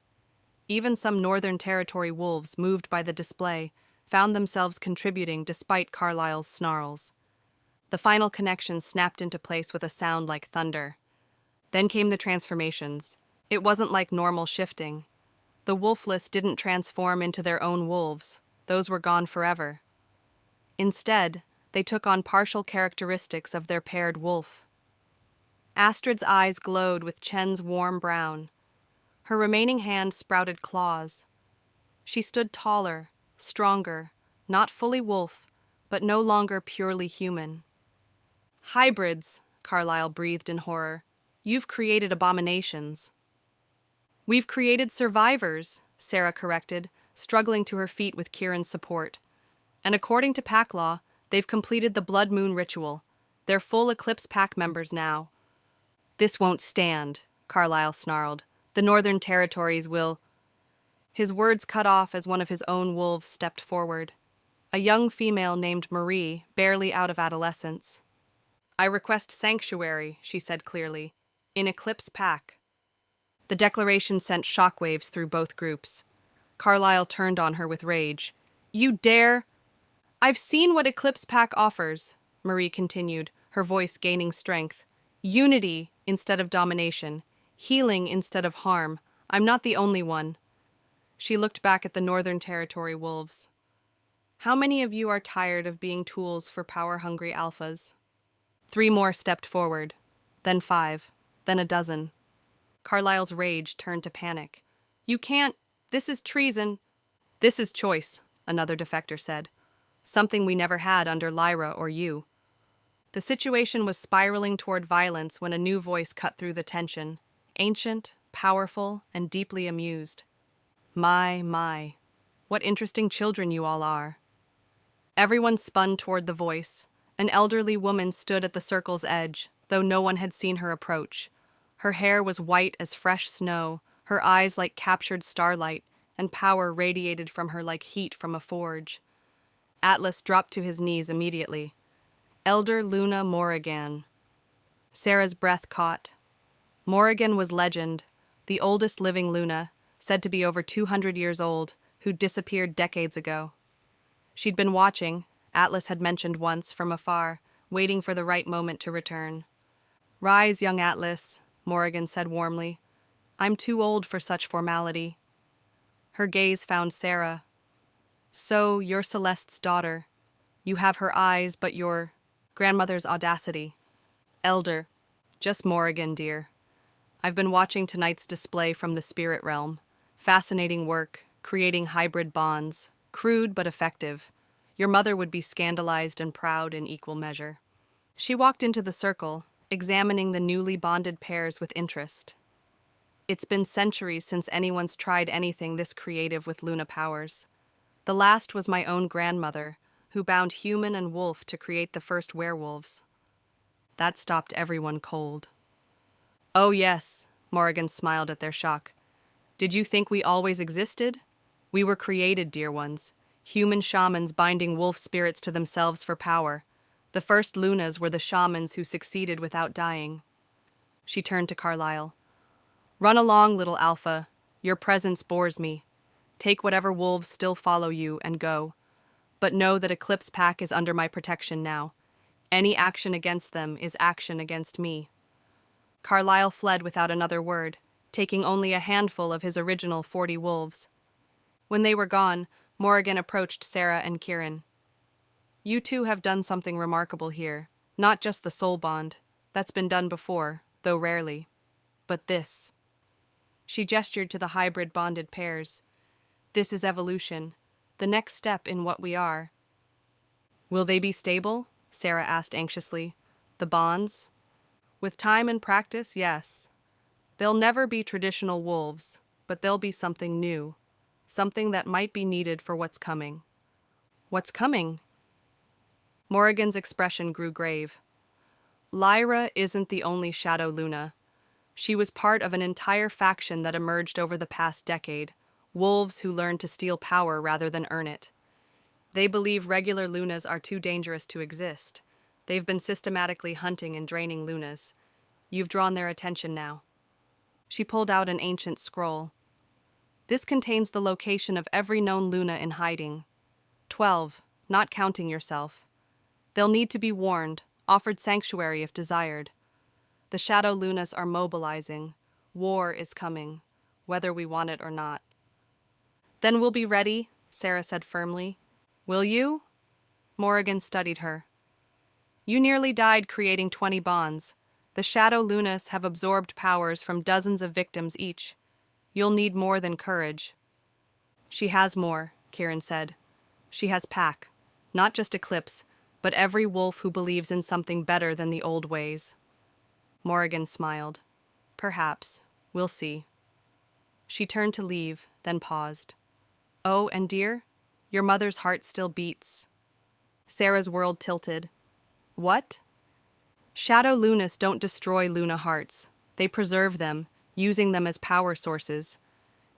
Even some Northern Territory wolves, moved by the display, found themselves contributing despite Carlyle's snarls. The final connection snapped into place with a sound like thunder. Then came the transformations. It wasn't like normal shifting. The wolfless didn't transform into their own wolves. Those were gone forever. Instead, they took on partial characteristics of their paired wolf. Astrid's eyes glowed with Chen's warm brown. Her remaining hand sprouted claws. She stood taller, stronger, not fully wolf, but no longer purely human. Hybrids, Carlyle breathed in horror. You've created abominations. We've created survivors, Sarah corrected, struggling to her feet with Kieran's support. And according to pack law, they've completed the blood moon ritual. They're full Eclipse Pack members now. This won't stand, Carlyle snarled. The Northern Territories will... His words cut off as one of his own wolves stepped forward. A young female named Marie, barely out of adolescence. I request sanctuary, she said clearly, in Eclipse Pack. The declaration sent shockwaves through both groups. Carlyle turned on her with rage. You dare... I've seen what Eclipse Pack offers, Marie continued, her voice gaining strength. Unity instead of domination. Healing instead of harm. I'm not the only one. She looked back at the Northern Territory wolves. How many of you are tired of being tools for power-hungry alphas? 3 more stepped forward, then 5, then a dozen. Carlyle's rage turned to panic. You can't. This is treason. This is choice, another defector said. Something we never had under Lyra or you. The situation was spiraling toward violence when a new voice cut through the tension, ancient, powerful, and deeply amused. My, what interesting children you all are. Everyone spun toward the voice. An elderly woman stood at the circle's edge, though no one had seen her approach. Her hair was white as fresh snow, her eyes like captured starlight, and power radiated from her like heat from a forge. Atlas dropped to his knees immediately. Elder Luna Morrigan. Sarah's breath caught. Morrigan was legend, the oldest living Luna, said to be over 200 years old, who disappeared decades ago. She'd been watching, Atlas had mentioned once, from afar, waiting for the right moment to return. "Rise, young Atlas," Morrigan said warmly. "I'm too old for such formality." Her gaze found Sarah. "So, you're Celeste's daughter. You have her eyes, but your grandmother's audacity." "Elder. Just Morrigan, dear. I've been watching tonight's display from the spirit realm. Fascinating work, creating hybrid bonds. Crude but effective. Your mother would be scandalized and proud in equal measure." She walked into the circle, examining the newly bonded pairs with interest. It's been centuries since anyone's tried anything this creative with Luna powers. The last was my own grandmother, who bound human and wolf to create the first werewolves. That stopped everyone cold. "Oh yes," Morrigan smiled at their shock. "Did you think we always existed? We were created, dear ones. Human shamans binding wolf spirits to themselves for power. The first Lunas were the shamans who succeeded without dying." She turned to Carlyle. "Run along, little Alpha. Your presence bores me. Take whatever wolves still follow you and go. But know that Eclipse Pack is under my protection now. Any action against them is action against me." Carlyle fled without another word, taking only a handful of his original 40 wolves. When they were gone, Morrigan approached Sarah and Kieran. "You two have done something remarkable here. Not just the soul bond. That's been done before, though rarely. But this." She gestured to the hybrid bonded pairs. "This is evolution, the next step in what we are." "Will they be stable?" Sarah asked anxiously. "The bonds?" "With time and practice, yes. They'll never be traditional wolves, but they'll be something new. Something that might be needed for what's coming." "What's coming?" Morrigan's expression grew grave. "Lyra isn't the only Shadow Luna. She was part of an entire faction that emerged over the past decade, wolves who learned to steal power rather than earn it. They believe regular Lunas are too dangerous to exist. They've been systematically hunting and draining Lunas. You've drawn their attention now." She pulled out an ancient scroll. "This contains the location of every known Luna in hiding. 12, not counting yourself. They'll need to be warned, offered sanctuary if desired. The Shadow Lunas are mobilizing. War is coming, whether we want it or not." "Then we'll be ready," Sarah said firmly. "Will you?" Morrigan studied her. "You nearly died creating 20 bonds. The Shadow Lunas have absorbed powers from dozens of victims each. You'll need more than courage." "She has more," Kieran said. "She has Pack. Not just Eclipse, but every wolf who believes in something better than the old ways." Morrigan smiled. "Perhaps. We'll see." She turned to leave, then paused. "Oh, and dear, your mother's heart still beats." Sarah's world tilted. "What?" "Shadow Lunas don't destroy Luna hearts. They preserve them, using them as power sources.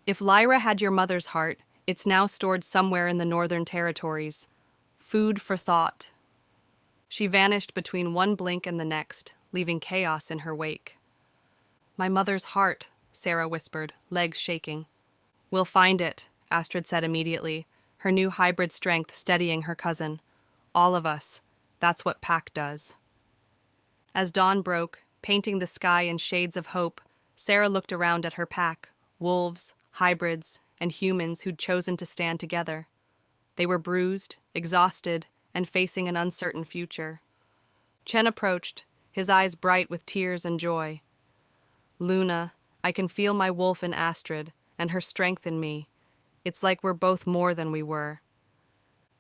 If Lyra had your mother's heart, it's now stored somewhere in the Northern Territories. Food for thought." She vanished between one blink and the next, leaving chaos in her wake. "My mother's heart," Sarah whispered, legs shaking. "We'll find it," Astrid said immediately, her new hybrid strength steadying her cousin. "All of us. That's what Pack does." As dawn broke, painting the sky in shades of hope, Sarah looked around at her pack, wolves, hybrids, and humans who'd chosen to stand together. They were bruised, exhausted, and facing an uncertain future. Chen approached, his eyes bright with tears and joy. "Luna, I can feel my wolf in Astrid, and her strength in me. It's like we're both more than we were."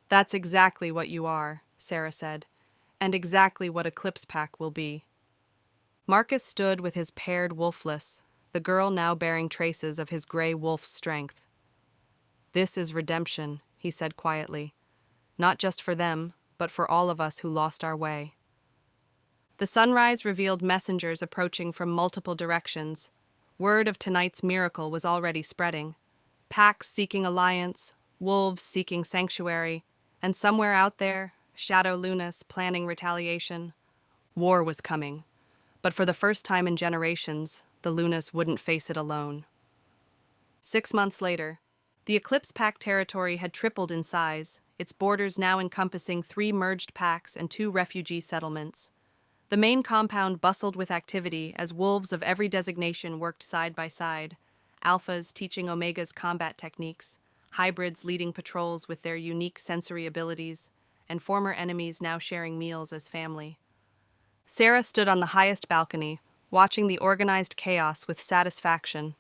"That's exactly what you are," Sarah said. and exactly what Eclipse Pack will be. Marcus stood with his paired wolfless, the girl now bearing traces of his gray wolf's strength. "This is redemption," he said quietly. "Not just for them, but for all of us who lost our way." The sunrise revealed messengers approaching from multiple directions. Word of tonight's miracle was already spreading. Packs seeking alliance, wolves seeking sanctuary, and somewhere out there, Shadow Lunas planning retaliation. War was coming, but for the first time in generations, the Lunas wouldn't face it alone. 6 months later, the Eclipse Pack territory had tripled in size, its borders now encompassing 3 merged packs and 2 refugee settlements. The main compound bustled with activity as wolves of every designation worked side by side, alphas teaching omegas combat techniques, hybrids leading patrols with their unique sensory abilities, and former enemies now sharing meals as family. Sarah stood on the highest balcony, watching the organized chaos with satisfaction.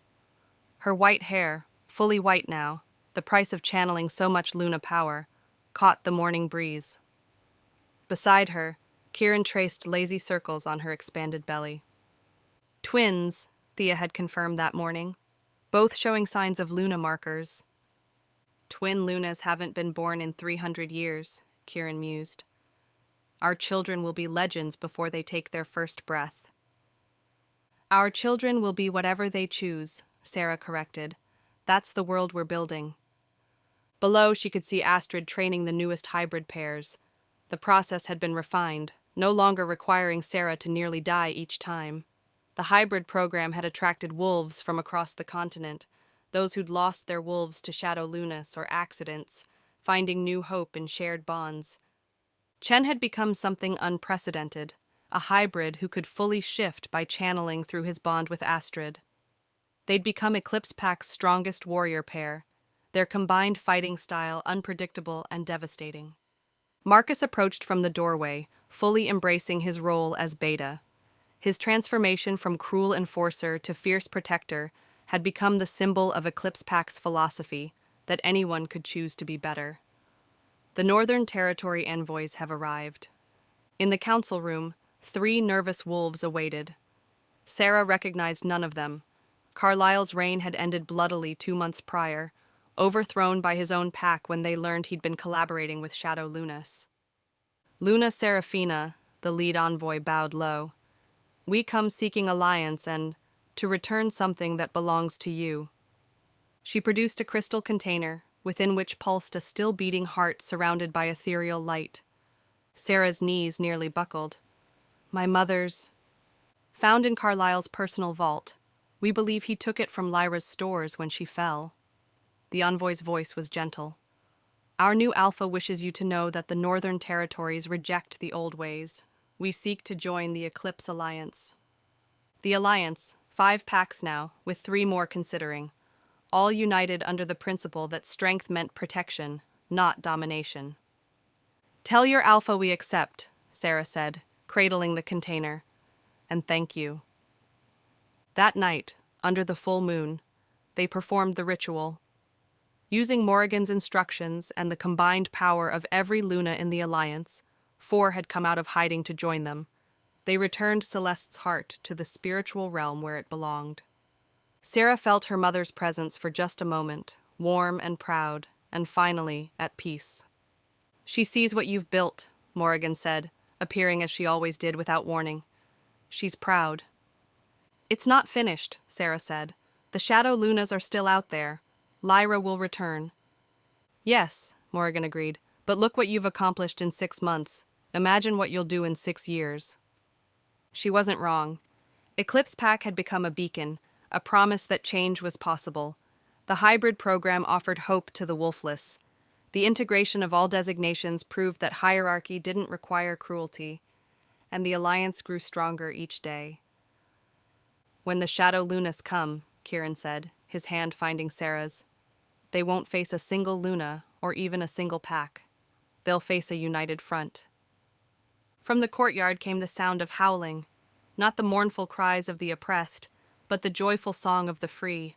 Her white hair, fully white now, the price of channeling so much Luna power, caught the morning breeze. Beside her, Kieran traced lazy circles on her expanded belly. Twins, Thea had confirmed that morning, both showing signs of Luna markers. Twin Lunas haven't been born in 300 years, Kieran mused. Our children will be legends before they take their first breath. Our children will be whatever they choose, Sarah corrected. That's the world we're building. Below, she could see Astrid training the newest hybrid pairs. The process had been refined, no longer requiring Sarah to nearly die each time. The hybrid program had attracted wolves from across the continent, those who'd lost their wolves to Shadow Lunas or accidents, finding new hope in shared bonds. Chen had become something unprecedented, a hybrid who could fully shift by channeling through his bond with Astrid. They'd become Eclipse Pack's strongest warrior pair, their combined fighting style unpredictable and devastating. Marcus approached from the doorway, fully embracing his role as Beta. His transformation from cruel enforcer to fierce protector had become the symbol of Eclipse Pack's philosophy, that anyone could choose to be better. The Northern Territory envoys have arrived. In the council room, 3 nervous wolves awaited. Sarah recognized none of them. Carlyle's reign had ended bloodily 2 months prior, overthrown by his own pack when they learned he'd been collaborating with Shadow Lunas. Luna Serafina, the lead envoy, bowed low. "We come seeking alliance and to return something that belongs to you." She produced a crystal container, within which pulsed a still-beating heart surrounded by ethereal light. Sarah's knees nearly buckled. "My mother's..." "Found in Carlyle's personal vault. We believe he took it from Lyra's stores when she fell." The envoy's voice was gentle. "Our new Alpha wishes you to know that the Northern Territories reject the old ways. We seek to join the Eclipse Alliance." The Alliance, 5 packs now, with 3 more considering, all united under the principle that strength meant protection, not domination. "Tell your Alpha we accept," Sarah said, cradling the container. "And thank you." That night, under the full moon, they performed the ritual. Using Morrigan's instructions and the combined power of every Luna in the Alliance, 4 had come out of hiding to join them. They returned Celeste's heart to the spiritual realm where it belonged. Sarah felt her mother's presence for just a moment, warm and proud, and finally at peace. "She sees what you've built," Morrigan said, appearing as she always did without warning. "She's proud." "It's not finished," Sarah said. "The Shadow Lunas are still out there. Lyra will return." "Yes," Morrigan agreed, "but look what you've accomplished in 6 months. Imagine what you'll do in 6 years." She wasn't wrong. Eclipse Pack had become a beacon, a promise that change was possible. The hybrid program offered hope to the wolfless. The integration of all designations proved that hierarchy didn't require cruelty, and the alliance grew stronger each day. "When the Shadow Lunas come," Kieran said, his hand finding Sarah's, "they won't face a single Luna or even a single pack. They'll face a united front." From the courtyard came the sound of howling, not the mournful cries of the oppressed, but the joyful song of the free.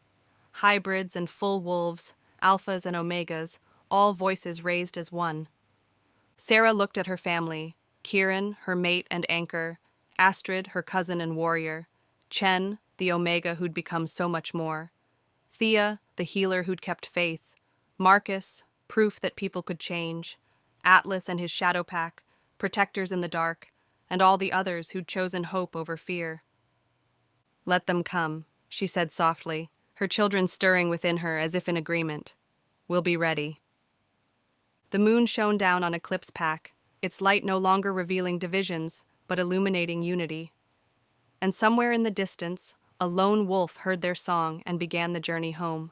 Hybrids and full wolves, alphas and omegas, all voices raised as one. Sarah looked at her family, Kieran, her mate and anchor, Astrid, her cousin and warrior, Chen, the Omega who'd become so much more, Thea, the healer who'd kept faith, Marcus, proof that people could change, Atlas and his shadow pack, protectors in the dark, and all the others who'd chosen hope over fear. "Let them come," she said softly, her children stirring within her as if in agreement. "We'll be ready." The moon shone down on Eclipse Pack, its light no longer revealing divisions, but illuminating unity. And somewhere in the distance, a lone wolf heard their song and began the journey home.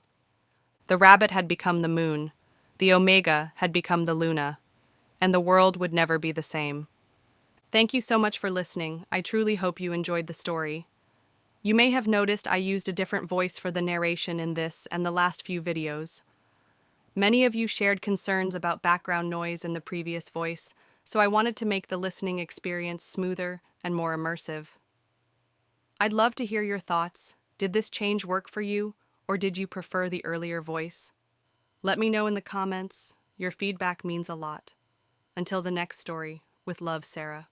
The rabbit had become the moon, the Omega had become the Luna, and the world would never be the same. Thank you so much for listening. I truly hope you enjoyed the story. You may have noticed I used a different voice for the narration in this and the last few videos. Many of you shared concerns about background noise in the previous voice, so I wanted to make the listening experience smoother and more immersive. I'd love to hear your thoughts. Did this change work for you, or did you prefer the earlier voice? Let me know in the comments. Your feedback means a lot. Until the next story, with love, Sarah.